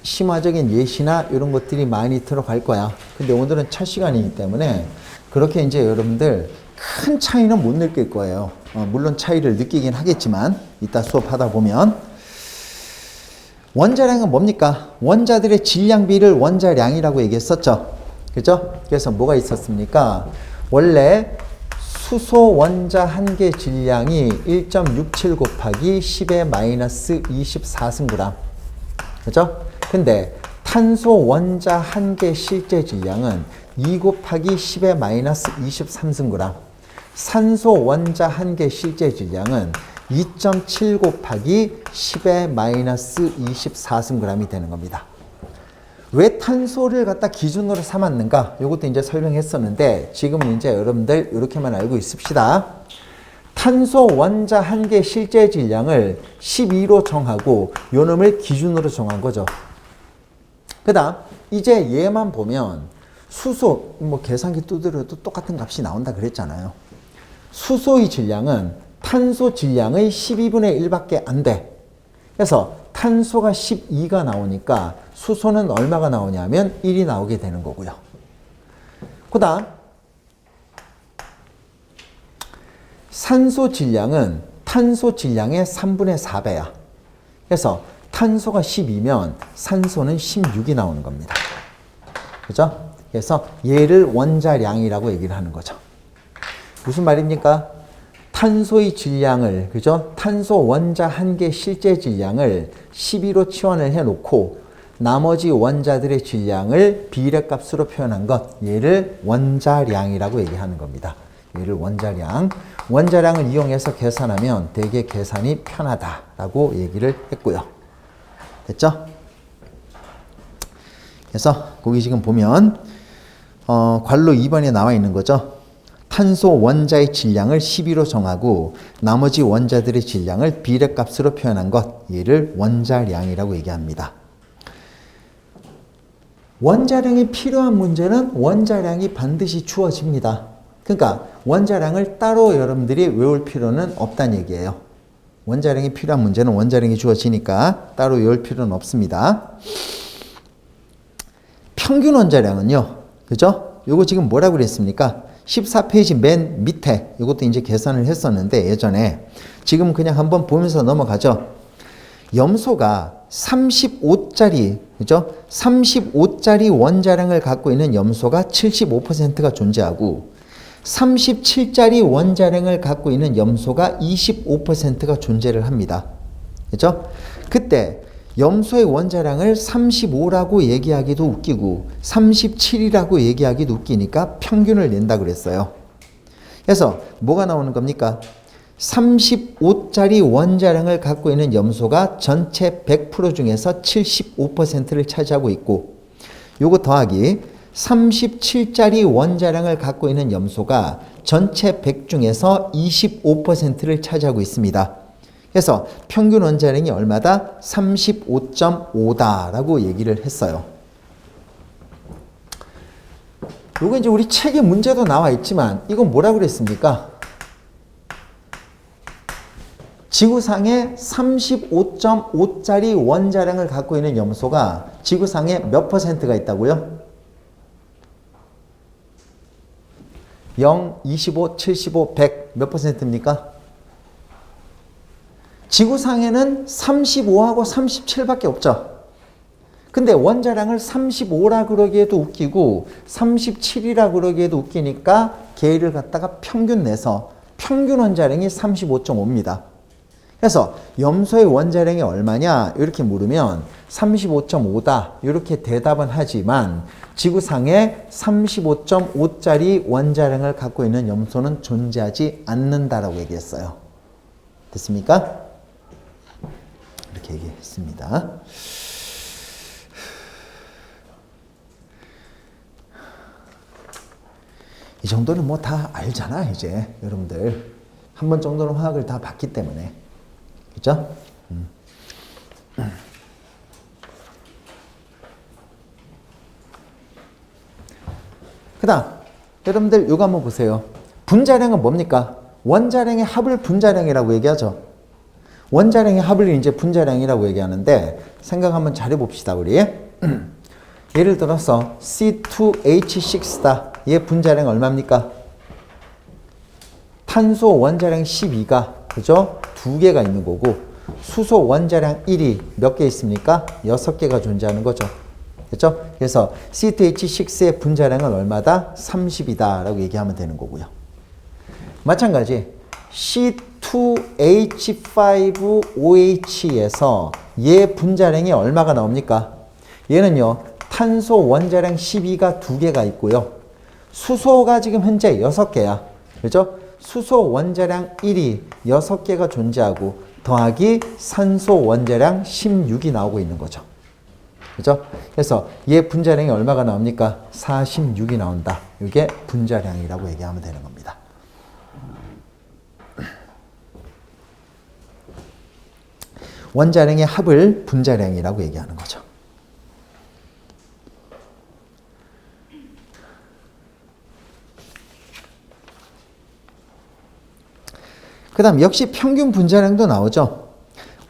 A: 심화적인 예시나 이런 것들이 많이 들어갈 거야. 근데 오늘은 첫 시간이기 때문에 그렇게 이제 여러분들 큰 차이는 못 느낄 거예요. 물론 차이를 느끼긴 하겠지만 이따 수업하다 보면. 원자량은 뭡니까? 원자들의 질량비를 원자량이라고 얘기했었죠. 그죠? 그래서 뭐가 있었습니까? 원래 수소 원자 한 개 질량이 1.67 곱하기 10의 마이너스 24승. 그죠? 근데 탄소 원자 한 개 실제 질량은 2 곱하기 10의 마이너스 23승. 산소 원자 한 개 실제 질량은 2.7 곱하기 10의 마이너스 24승 되는 겁니다. 왜 탄소를 갖다 기준으로 삼았는가? 이것도 이제 설명했었는데 지금은 이제 여러분들 이렇게만 알고 있읍시다. 탄소 원자 한 개 실제 질량을 12로 정하고 요놈을 기준으로 정한 거죠. 그 다음 이제 얘만 보면 수소, 뭐 계산기 두드려도 똑같은 값이 나온다 그랬잖아요. 수소의 질량은 탄소 질량의 12분의 1밖에 안 돼. 그래서 탄소가 12가 나오니까 수소는 얼마가 나오냐면 1이 나오게 되는 거고요. 그 다음 산소 질량은 탄소 질량의 3분의 4배야. 그래서 탄소가 12면 산소는 16이 나오는 겁니다. 그죠? 그래서 얘를 원자량이라고 얘기를 하는 거죠. 무슨 말입니까? 탄소의 질량을, 그죠? 탄소 원자 한 개 실제 질량을 12로 치환을 해놓고 나머지 원자들의 질량을 비례값으로 표현한 것, 얘를 원자량이라고 얘기하는 겁니다. 얘를 원자량. 원자량을 이용해서 계산하면 되게 계산이 편하다라고 얘기를 했고요. 됐죠? 그래서 거기 지금 보면 괄호 2번에 나와 있는 거죠. 탄소 원자의 질량을 12로 정하고 나머지 원자들의 질량을 비례값으로 표현한 것, 얘를 원자량이라고 얘기합니다. 원자량이 필요한 문제는 원자량이 반드시 주어집니다. 그러니까 원자량을 따로 여러분들이 외울 필요는 없다는 얘기예요. 원자량이 필요한 문제는 원자량이 주어지니까 따로 외울 필요는 없습니다. 평균 원자량은요, 그죠? 요거 지금 뭐라고 그랬습니까? 14페이지 맨 밑에 이것도 이제 계산을 했었는데 예전에 지금 그냥 한번 보면서 넘어가죠. 염소가 35짜리, 그죠? 35짜리 원자량을 갖고 있는 염소가 75%가 존재하고 37짜리 원자량을 갖고 있는 염소가 25%가 존재를 합니다. 그죠? 그때 염소의 원자량을 35라고 얘기하기도 웃기고 37이라고 얘기하기도 웃기니까 평균을 낸다 그랬어요. 그래서 뭐가 나오는 겁니까? 35짜리 원자량을 갖고 있는 염소가 전체 100% 중에서 75%를 차지하고 있고 요거 더하기 37짜리 원자량을 갖고 있는 염소가 전체 100 중에서 25%를 차지하고 있습니다. 그래서 평균 원자량이 얼마다? 35.5다라고 얘기를 했어요. 요거 이제 우리 책에 문제도 나와 있지만 이건 뭐라고 그랬습니까? 지구상에 35.5짜리 원자량을 갖고 있는 염소가 지구상에 몇 퍼센트가 있다고요? 0, 25, 75, 100 몇 퍼센트입니까? 지구상에는 35하고 37밖에 없죠. 근데 원자량을 35라 그러기에도 웃기고 37이라 그러기에도 웃기니까 걔를 갖다가 평균 내서 평균 원자량이 35.5입니다. 그래서 염소의 원자량이 얼마냐 이렇게 물으면 35.5다 이렇게 대답은 하지만 지구상에 35.5짜리 원자량을 갖고 있는 염소는 존재하지 않는다라고 얘기했어요. 됐습니까? 이렇게 얘기했습니다. 이 정도는 뭐 다 알잖아 이제 여러분들 한 번 정도는 화학을 다 봤기 때문에 그죠? 그 다음 여러분들 이거 한번 보세요. 분자량은 뭡니까? 원자량의 합을 분자량이라고 얘기하죠. 원자량의 합을 이제 분자량이라고 얘기하는데 생각 한번 잘 해봅시다 우리. 예를 들어서 C2H6다. 얘 분자량 얼마입니까? 탄소 원자량 12가 그죠? 2개가 있는 거고 수소 원자량 1이 몇 개 있습니까? 6개가 존재하는 거죠. 그렇죠? 그래서 C2H6의 분자량은 얼마다? 30이다 라고 얘기하면 되는 거고요. 마찬가지 C2H5OH에서 얘 분자량이 얼마가 나옵니까? 얘는요 탄소 원자량 12가 2개가 있고요 수소가 지금 현재 6개야 그렇죠? 수소 원자량 1이 6개가 존재하고 더하기 산소 원자량 16이 나오고 있는 거죠. 그죠? 그래서 얘 분자량이 얼마가 나옵니까? 46이 나온다. 이게 분자량이라고 얘기하면 되는 겁니다. 원자량의 합을 분자량이라고 얘기하는 거죠. 그 다음 역시 평균 분자량도 나오죠.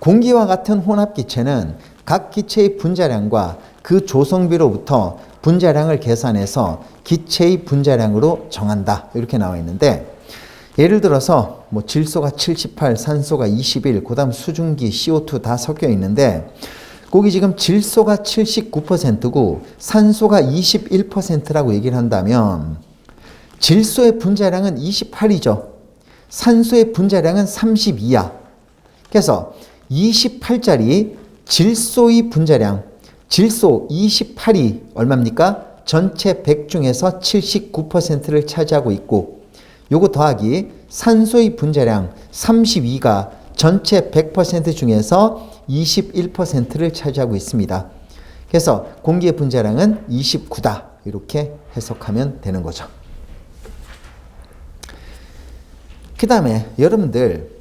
A: 공기와 같은 혼합기체는 각 기체의 분자량과 그 조성비로부터 분자량을 계산해서 기체의 분자량으로 정한다. 이렇게 나와 있는데 예를 들어서 뭐 질소가 78, 산소가 21, 그 다음 수증기, CO2 다 섞여 있는데 거기 지금 질소가 79%고 산소가 21%라고 얘기를 한다면 질소의 분자량은 28이죠. 산소의 분자량은 32야. 그래서 28짜리 질소의 분자량, 질소 28이 얼마입니까? 전체 100 중에서 79%를 차지하고 있고 요거 더하기 산소의 분자량 32가 전체 100% 중에서 21%를 차지하고 있습니다. 그래서 공기의 분자량은 29다. 이렇게 해석하면 되는 거죠. 그 다음에 여러분들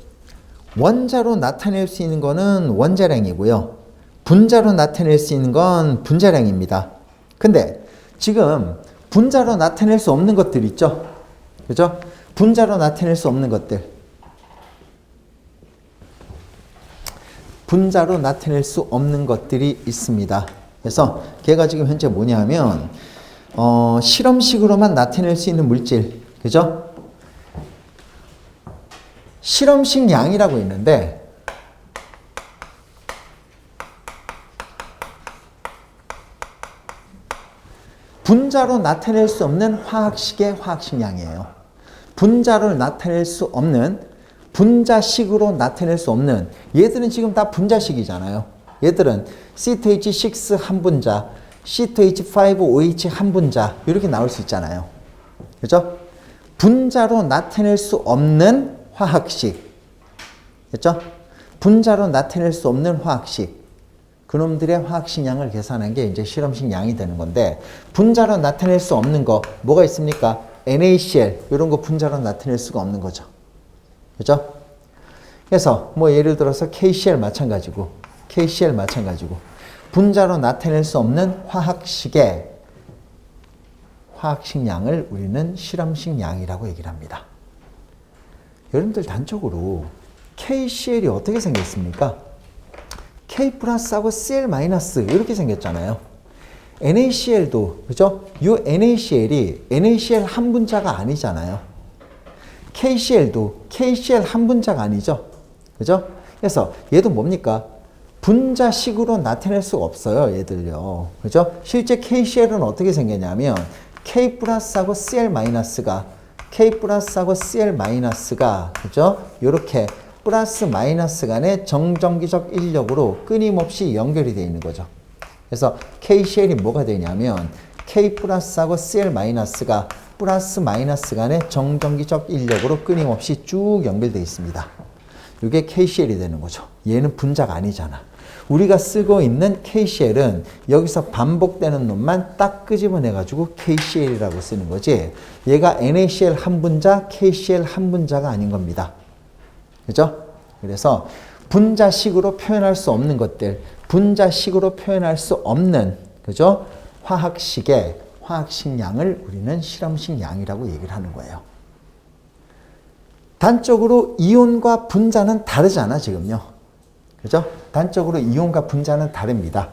A: 원자로 나타낼 수 있는 거는 원자량이고요. 분자로 나타낼 수 있는 건 분자량입니다. 근데 지금 분자로 나타낼 수 없는 것들 있죠? 그죠? 분자로 나타낼 수 없는 것들. 분자로 나타낼 수 없는 것들이 있습니다. 그래서 걔가 지금 현재 뭐냐 하면 실험식으로만 나타낼 수 있는 물질. 그죠? 실험식 양이라고 있는데 분자로 나타낼 수 없는 화학식의 화학식 양이에요. 분자로 나타낼 수 없는 분자식으로 나타낼 수 없는 얘들은 지금 다 분자식이잖아요. 얘들은 C2H6 한 분자, C2H5OH 한 분자 이렇게 나올 수 있잖아요. 그죠? 분자로 나타낼 수 없는 화학식. 그죠? 분자로 나타낼 수 없는 화학식. 그놈들의 화학식 양을 계산한 게 이제 실험식 양이 되는 건데 분자로 나타낼 수 없는 거 뭐가 있습니까? NaCl 이런 거 분자로 나타낼 수가 없는 거죠. 그죠? 그래서 뭐 예를 들어서 KCl 마찬가지고 분자로 나타낼 수 없는 화학식의 화학식 양을 우리는 실험식 양이라고 얘기를 합니다. 여러분들 단적으로 KCl이 어떻게 생겼습니까? K 플러스하고 Cl 마이너스 이렇게 생겼잖아요. NaCl도 그죠? 이 NaCl이 NaCl 한 분자가 아니잖아요. KCl도 KCl 한 분자가 아니죠. 그죠? 그래서 얘도 뭡니까? 분자식으로 나타낼 수가 없어요. 얘들요. 그죠? 실제 KCl은 어떻게 생겼냐면 K 플러스하고 Cl 마이너스가 그죠? 요렇게 플러스 마이너스 간의 정전기적 인력으로 끊임없이 연결이 되어 있는 거죠. 그래서 KCl이 뭐가 되냐면 K 플러스하고 Cl 마이너스가 플러스 마이너스 간의 정전기적 인력으로 끊임없이 쭉 연결되어 있습니다. 이게 KCl이 되는 거죠. 얘는 분자가 아니잖아. 우리가 쓰고 있는 KCl은 여기서 반복되는 놈만 딱 끄집어내가지고 KCl이라고 쓰는 거지. 얘가 NaCl 한 분자, KCl 한 분자가 아닌 겁니다. 그죠? 그래서 분자식으로 표현할 수 없는 것들, 분자식으로 표현할 수 없는, 그죠? 화학식의 화학식 양을 우리는 실험식 양이라고 얘기를 하는 거예요. 단적으로 이온과 분자는 다르잖아, 지금요. 그죠? 단적으로 이온과 분자는 다릅니다.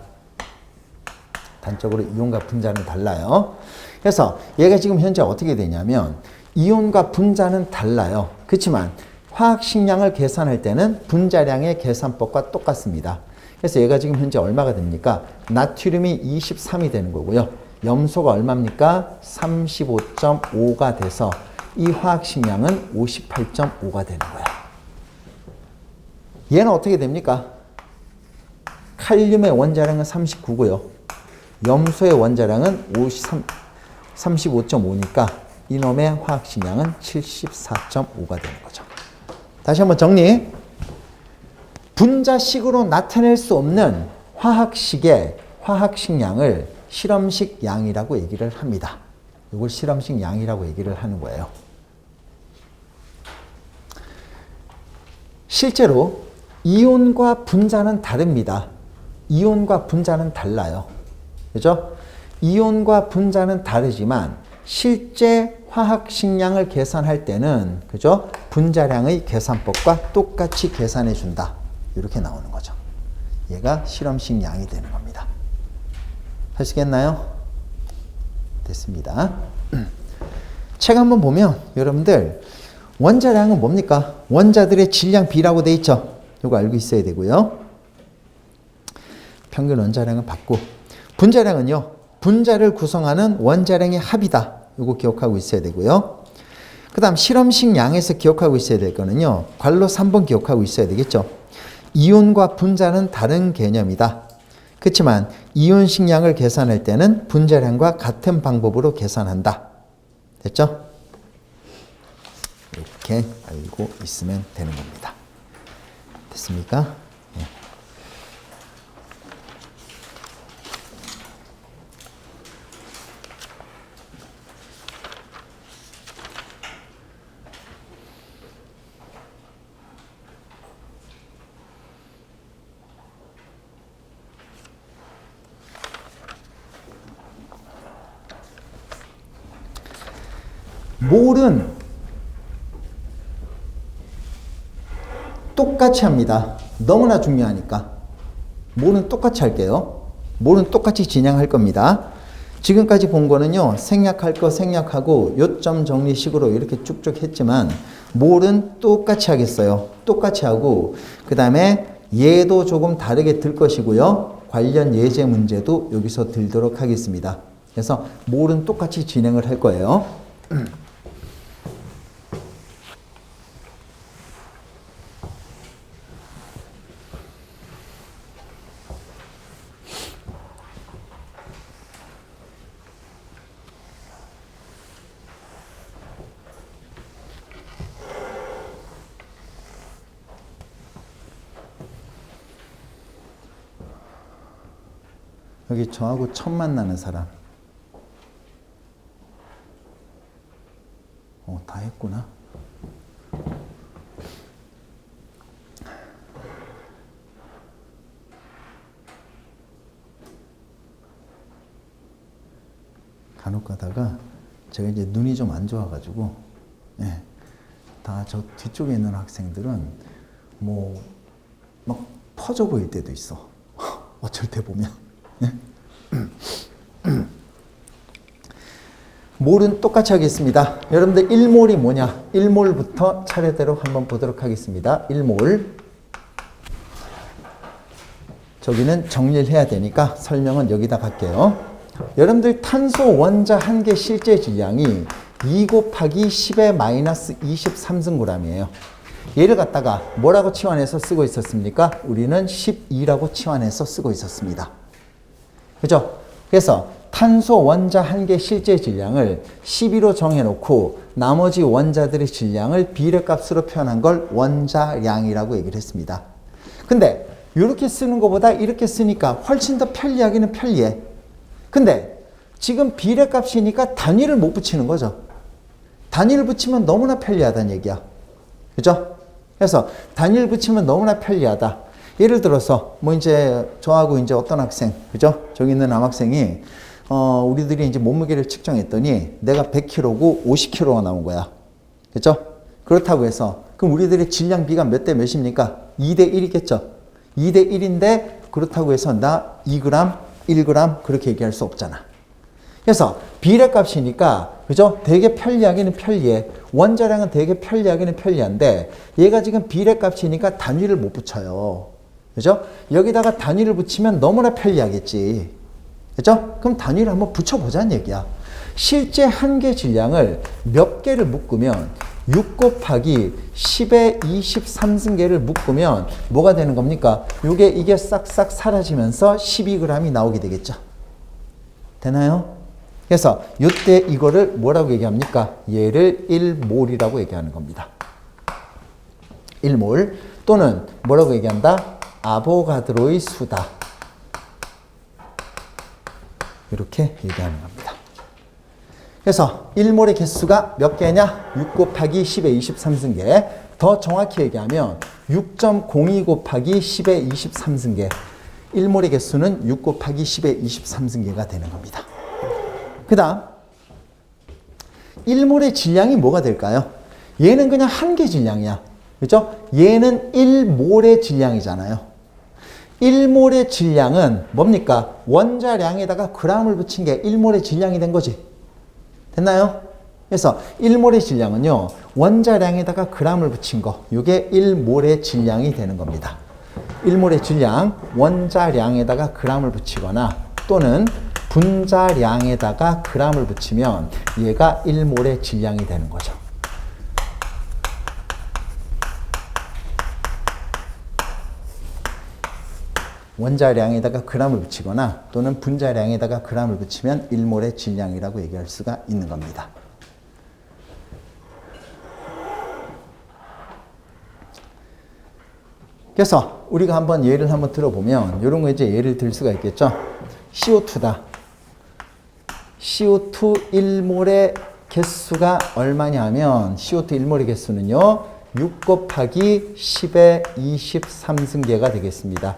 A: 단적으로 이온과 분자는 달라요. 그래서 얘가 지금 현재 어떻게 되냐면 이온과 분자는 달라요. 그렇지만 화학식 양을 계산할 때는 분자량의 계산법과 똑같습니다. 그래서 얘가 지금 현재 얼마가 됩니까? 나트륨이 23이 되는 거고요. 염소가 얼마입니까? 35.5가 돼서 이 화학식 양은 58.5가 되는 거야. 얘는 어떻게 됩니까? 칼륨의 원자량은 39고요. 염소의 원자량은 35.5니까 이놈의 화학식 양은 74.5가 되는 거죠. 다시 한번 정리. 분자식으로 나타낼 수 없는 화학식의 화학식 양을 실험식 양이라고 얘기를 합니다. 이걸 실험식 양이라고 얘기를 하는 거예요. 실제로 이온과 분자는 다릅니다. 이온과 분자는 달라요. 그죠? 이온과 분자는 다르지만 실제 화학식량을 계산할 때는 그죠? 분자량의 계산법과 똑같이 계산해 준다. 이렇게 나오는 거죠. 얘가 실험식 양이 되는 겁니다. 하시겠나요? 됐습니다. 책 한번 보면 여러분들 원자량은 뭡니까? 원자들의 질량 B라고 돼 있죠. 이거 알고 있어야 되고요. 평균 원자량은 받고, 분자량은요, 분자를 구성하는 원자량의 합이다. 이거 기억하고 있어야 되고요. 그 다음 실험식 양에서 기억하고 있어야 될 거는요, 괄호 3번 기억하고 있어야 되겠죠. 이온과 분자는 다른 개념이다. 그렇지만 이온식 양을 계산할 때는 분자량과 같은 방법으로 계산한다. 됐죠? 이렇게 알고 있으면 되는 겁니다. 됐습니까? 네. 몰은 똑같이 합니다. 너무나 중요하니까. 몰은 똑같이 할게요. 몰은 똑같이 진행할 겁니다. 지금까지 본 거는요, 생략할 거 생략하고 요점 정리식으로 이렇게 쭉쭉 했지만 몰은 똑같이 하겠어요. 똑같이 하고 그 다음에 얘도 조금 다르게 들 것이고요. 관련 예제 문제도 여기서 들도록 하겠습니다. 그래서 몰은 똑같이 진행을 할 거예요. 여기 저하고 처음 만나는 사람. 다 했구나. 간혹 가다가 제가 이제 눈이 좀 안 좋아가지고, 예, 다 저 뒤쪽에 있는 학생들은 뭐 막 퍼져 보일 때도 있어. 어쩔 때 보면. 몰은 똑같이 하겠습니다. 여러분들 1몰이 뭐냐? 1몰부터 차례대로 한번 보도록 하겠습니다. 1몰. 저기는 정리를 해야 되니까 설명은 여기다 갈게요. 여러분들 탄소 원자 한 개 실제 질량이 2 곱하기 10의 마이너스 23승g이에요. 얘를 갖다가 뭐라고 치환해서 쓰고 있었습니까? 우리는 12라고 치환해서 쓰고 있었습니다. 그죠? 그래서 탄소 원자 한 개 실제 질량을 12로 정해놓고 나머지 원자들의 질량을 비례값으로 표현한 걸 원자량이라고 얘기를 했습니다. 근데 이렇게 쓰는 것보다 이렇게 쓰니까 훨씬 더 편리하기는 편리해. 근데 지금 비례값이니까 단위를 못 붙이는 거죠. 단위를 붙이면 너무나 편리하다는 얘기야. 그죠? 그래서 단위를 붙이면 너무나 편리하다. 예를 들어서 뭐 이제 저하고 이제 어떤 학생, 그죠? 저기 있는 남학생이 우리들이 이제 몸무게를 측정했더니 내가 100kg고 50kg가 나온 거야. 그죠? 그렇다고 해서 그럼 우리들의 질량 비가 몇 대 몇입니까? 2대 1이겠죠. 2대 1인데 그렇다고 해서 나 2g, 1g 그렇게 얘기할 수 없잖아. 그래서 비례값이니까 그죠? 되게 편리하기는 편리해. 원자량은 되게 편리하기는 편리한데 얘가 지금 비례값이니까 단위를 못 붙여요. 그죠? 여기다가 단위를 붙이면 너무나 편리하겠지. 그죠? 그럼 단위를 한번 붙여보자는 얘기야. 실제 한 개 질량을 몇 개를 묶으면 6 곱하기 10의 23승계를 묶으면 뭐가 되는 겁니까? 이게 싹싹 사라지면서 12g이 나오게 되겠죠. 되나요? 그래서 이때 이거를 뭐라고 얘기합니까? 얘를 1몰이라고 얘기하는 겁니다. 1몰 또는 뭐라고 얘기한다? 아보가드로의 수다. 이렇게 얘기하는 겁니다. 그래서 1몰의 개수가 몇 개냐? 6 곱하기 10의 23승계. 더 정확히 얘기하면 6.02 곱하기 10의 23승계. 1몰의 개수는 6 곱하기 10의 23승계가 되는 겁니다. 그 다음 1몰의 질량이 뭐가 될까요? 얘는 그냥 한 개 질량이야. 그죠? 얘는 1몰의 질량이잖아요. 1몰의 질량은 뭡니까? 원자량에다가 g을 붙인 게 1몰의 질량이 된 거지. 됐나요? 그래서 1몰의 질량은요, 원자량에다가 g을 붙인 거, 이게 1몰의 질량이 되는 겁니다. 1몰의 질량, 원자량에다가 g을 붙이거나 또는 분자량에다가 g을 붙이면 얘가 1몰의 질량이 되는 거죠. 원자량에다가 g을 붙이거나 또는 분자량에다가 g을 붙이면 1몰의 질량이라고 얘기할 수가 있는 겁니다. 그래서 우리가 한번 예를 한번 들어보면 이런 거 이제 예를 들 수가 있겠죠. CO2다. CO2 1몰의 개수가 얼마냐 하면 CO2 1몰의 개수는요. 6 곱하기 10의 23승계가 되겠습니다.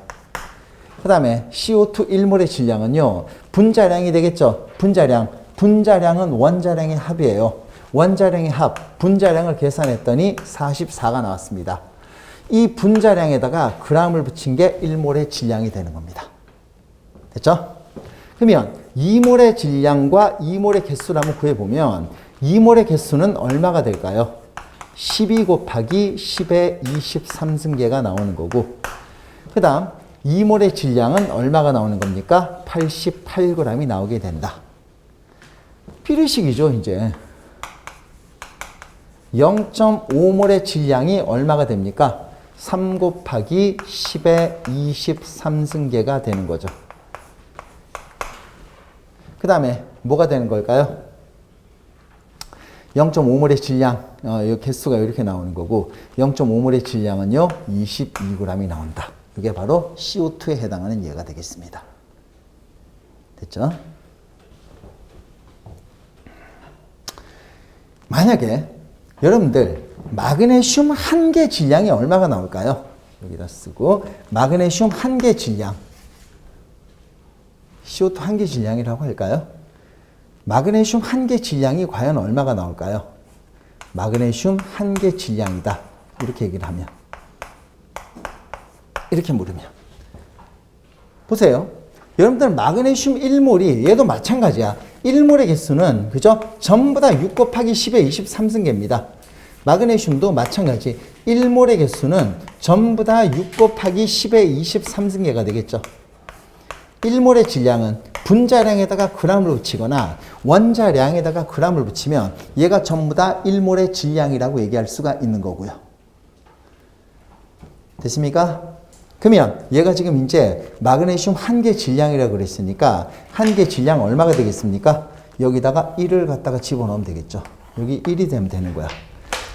A: 그 다음에 CO2 1몰의 질량은요. 분자량이 되겠죠. 분자량은 원자량의 합이에요. 원자량의 합, 분자량을 계산했더니 44가 나왔습니다. 이 분자량에다가 g을 붙인 게 1몰의 질량이 되는 겁니다. 됐죠? 그러면 2몰의 질량과 2몰의 개수를 한번 구해보면 2몰의 개수는 얼마가 될까요? 12 곱하기 10의 23승계가 나오는 거고, 그 다음 2몰의 질량은 얼마가 나오는 겁니까? 88g이 나오게 된다. 필의식이죠, 이제. 0.5몰의 질량이 얼마가 됩니까? 3 곱하기 10의 23승계가 되는 거죠. 그 다음에 뭐가 되는 걸까요? 0.5몰의 질량, 이 개수가 이렇게 나오는 거고 0.5몰의 질량은요 22g이 나온다. 이게 바로 CO2에 해당하는 예가 되겠습니다. 됐죠? 만약에 여러분들 마그네슘 한 개 질량이 얼마가 나올까요? 여기다 쓰고 마그네슘 한 개 질량, CO2 한 개 질량이라고 할까요? 마그네슘 한 개 질량이 과연 얼마가 나올까요? 마그네슘 한 개 질량이다. 이렇게 얘기를 하면, 이렇게 물으면 보세요. 여러분들 마그네슘 1몰이 얘도 마찬가지야. 1몰의 개수는 그죠? 전부 다 6 곱하기 10의 23승계입니다. 마그네슘도 마찬가지. 1몰의 개수는 전부 다 6 곱하기 10의 23승계가 되겠죠. 1몰의 질량은 분자량에다가 g을 붙이거나 원자량에다가 g을 붙이면 얘가 전부 다 1몰의 질량이라고 얘기할 수가 있는 거고요. 됐습니까? 그러면 얘가 지금 이제 마그네슘 한 개 질량이라고 그랬으니까 한 개 질량 얼마가 되겠습니까? 여기다가 1을 갖다가 집어넣으면 되겠죠. 여기 1이 되면 되는 거야.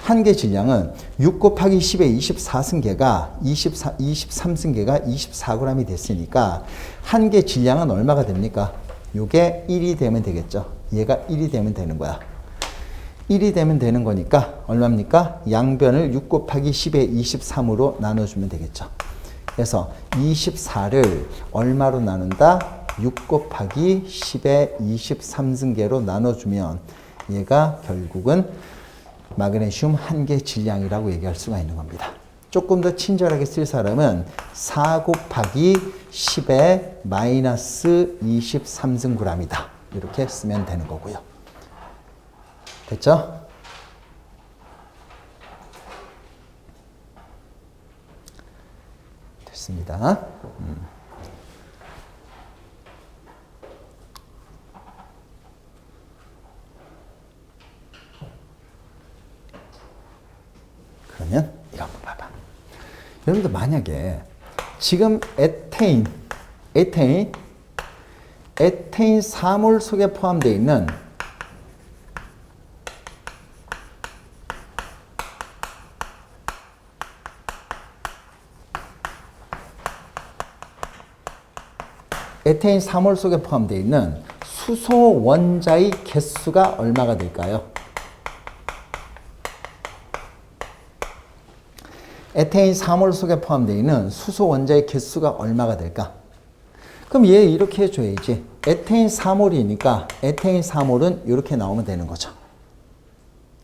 A: 한 개 질량은 6 곱하기 10의 24승계가 23승계가 24g이 됐으니까 한 개 질량은 얼마가 됩니까? 요게 1이 되면 되겠죠. 얘가 1이 되면 되는 거야. 1이 되면 되는 거니까 얼마입니까? 양변을 6 곱하기 10의 23으로 나눠주면 되겠죠. 그래서 24를 얼마로 나눈다? 6 곱하기 10의 23승계로 나눠주면 얘가 결국은 마그네슘 한 개 질량이라고 얘기할 수가 있는 겁니다. 조금 더 친절하게 쓸 사람은 4 곱하기 10의 마이너스 23승g이다. 이렇게 쓰면 되는 거고요. 됐죠? 됐습니다. 그러면 이거 한번 봐봐. 여러분들 만약에 지금 에테인 4몰 속에 포함되어 있는 에테인 3몰 속에 포함되어 있는 수소 원자의 개수가 얼마가 될까요? 에테인 3몰 속에 포함되어 있는 수소 원자의 개수가 얼마가 될까? 그럼 얘 이렇게 해줘야지. 에테인 4몰이니까 에테인 4몰은 이렇게 나오면 되는 거죠.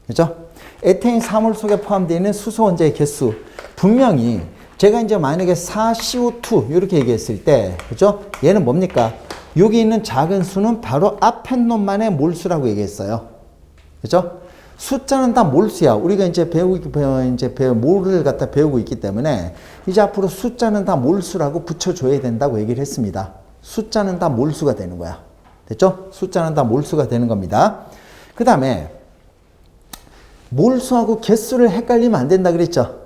A: 그죠? 에테인 사물 속에 포함되어 있는 수소 원자의 개수. 분명히 제가 이제 만약에 4CO2 이렇게 얘기했을 때, 그죠? 얘는 뭡니까? 여기 있는 작은 수는 바로 앞에 놈만의 몰수라고 얘기했어요. 그죠? 숫자는 다 몰수야. 우리가 이제 몰을 갖다 배우고 있기 때문에 이제 앞으로 숫자는 다 몰수라고 붙여줘야 된다고 얘기를 했습니다. 숫자는 다 몰수가 되는 거야. 됐죠? 숫자는 다 몰수가 되는 겁니다. 그 다음에 몰수하고 개수를 헷갈리면 안 된다 그랬죠?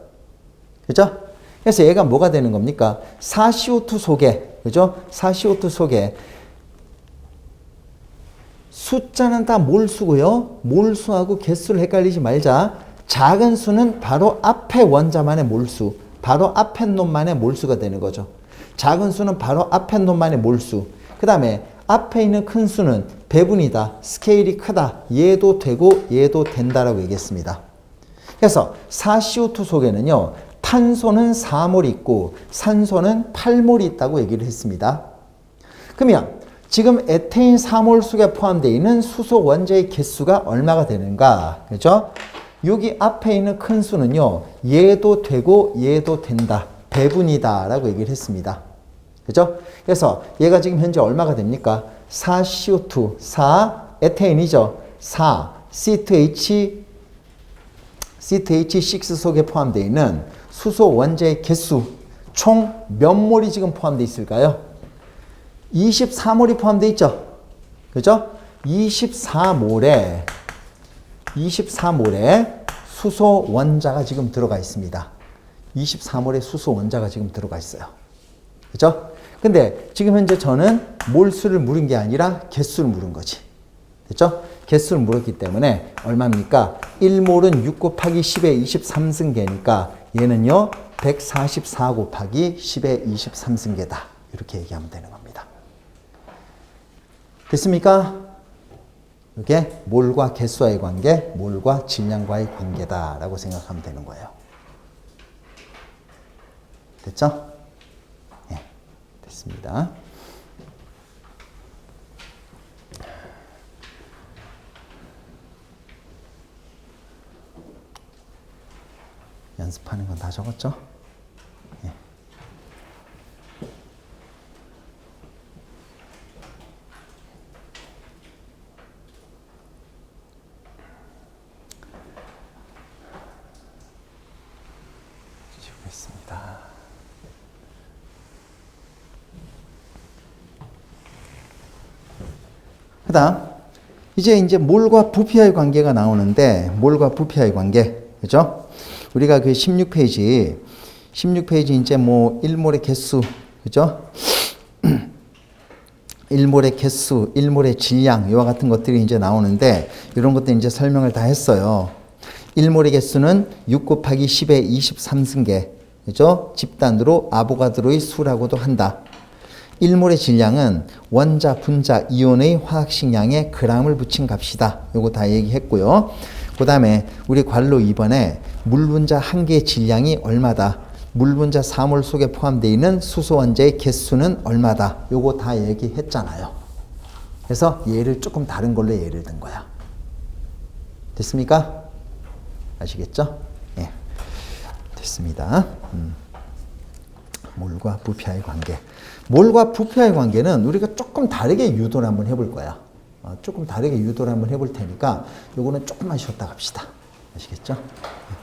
A: 그죠? 그래서 얘가 뭐가 되는 겁니까? 4CO2 속에, 그죠? 4CO2 속에 숫자는 다 몰수고요. 몰수하고 개수를 헷갈리지 말자. 작은 수는 바로 앞에 원자만의 몰수, 바로 앞에 놈만의 몰수가 되는 거죠. 작은 수는 바로 앞에 놈만의 몰수. 그 다음에 앞에 있는 큰 수는 배분이다. 스케일이 크다. 얘도 되고 얘도 된다라고 얘기했습니다. 그래서 4CO2 속에는요. 탄소는 4몰 있고 산소는 8몰이 있다고 얘기를 했습니다. 그러면 지금 에테인 4몰 속에 포함되어 있는 수소 원자의 개수가 얼마가 되는가? 그죠? 여기 앞에 있는 큰 수는요. 얘도 되고 얘도 된다. 배분이다 라고 얘기를 했습니다. 그죠? 그래서 얘가 지금 현재 얼마가 됩니까? 4CO2, 4 에테인이죠. 4 C2H6 속에 포함되어 있는 수소 원자의 개수 총 몇 몰이 지금 포함되어 있을까요? 24몰이 포함되어 있죠. 그죠? 24몰에 수소 원자가 지금 들어가 있습니다. 24몰의 수소 원자가 지금 들어가 있어요. 그죠? 근데 지금 현재 저는 몰수를 물은 게 아니라 개수를 물은 거지. 됐죠? 개수를 물었기 때문에 얼마입니까? 1몰은 6 곱하기 10의 23승계니까 얘는요 144 곱하기 10의 23승계다. 이렇게 얘기하면 되는 겁니다. 됐습니까? 이게 몰과 개수와의 관계, 몰과 질량과의 관계다라고 생각하면 되는 거예요. 됐죠? 네, 됐습니다. 연습하는 건 다 적었죠? 네. 지우겠습니다. 그 다음, 이제 몰과 부피와의 관계가 나오는데, 몰과 부피와의 관계, 그죠? 우리가 그 16페이지 이제 뭐 1몰의 개수, 그죠? 1몰의 개수, 1몰의 질량, 이와 같은 것들이 이제 나오는데, 이런 것들 이제 설명을 다 했어요. 1몰의 개수는 6 곱하기 10의 23승계, 그죠? 집단으로 아보가드로의 수라고도 한다. 1몰의 질량은 원자, 분자, 이온의 화학식 양에 g을 붙인 값이다. 요거 다 얘기했고요. 그 다음에 우리 관로 2번에 물 분자 한 개의 질량이 얼마다. 물 분자 4몰 속에 포함되어 있는 수소 원자의 개수는 얼마다. 요거 다 얘기했잖아요. 그래서 얘를 조금 다른 걸로 예를 든 거야. 됐습니까? 아시겠죠? 예. 됐습니다. 몰과 부피와의 관계. 몰과 부피와의 관계는 우리가 조금 다르게 유도를 한번 해볼 거야. 조금 다르게 유도를 한번 해볼 테니까 요거는 조금만 쉬었다 갑시다. 아시겠죠?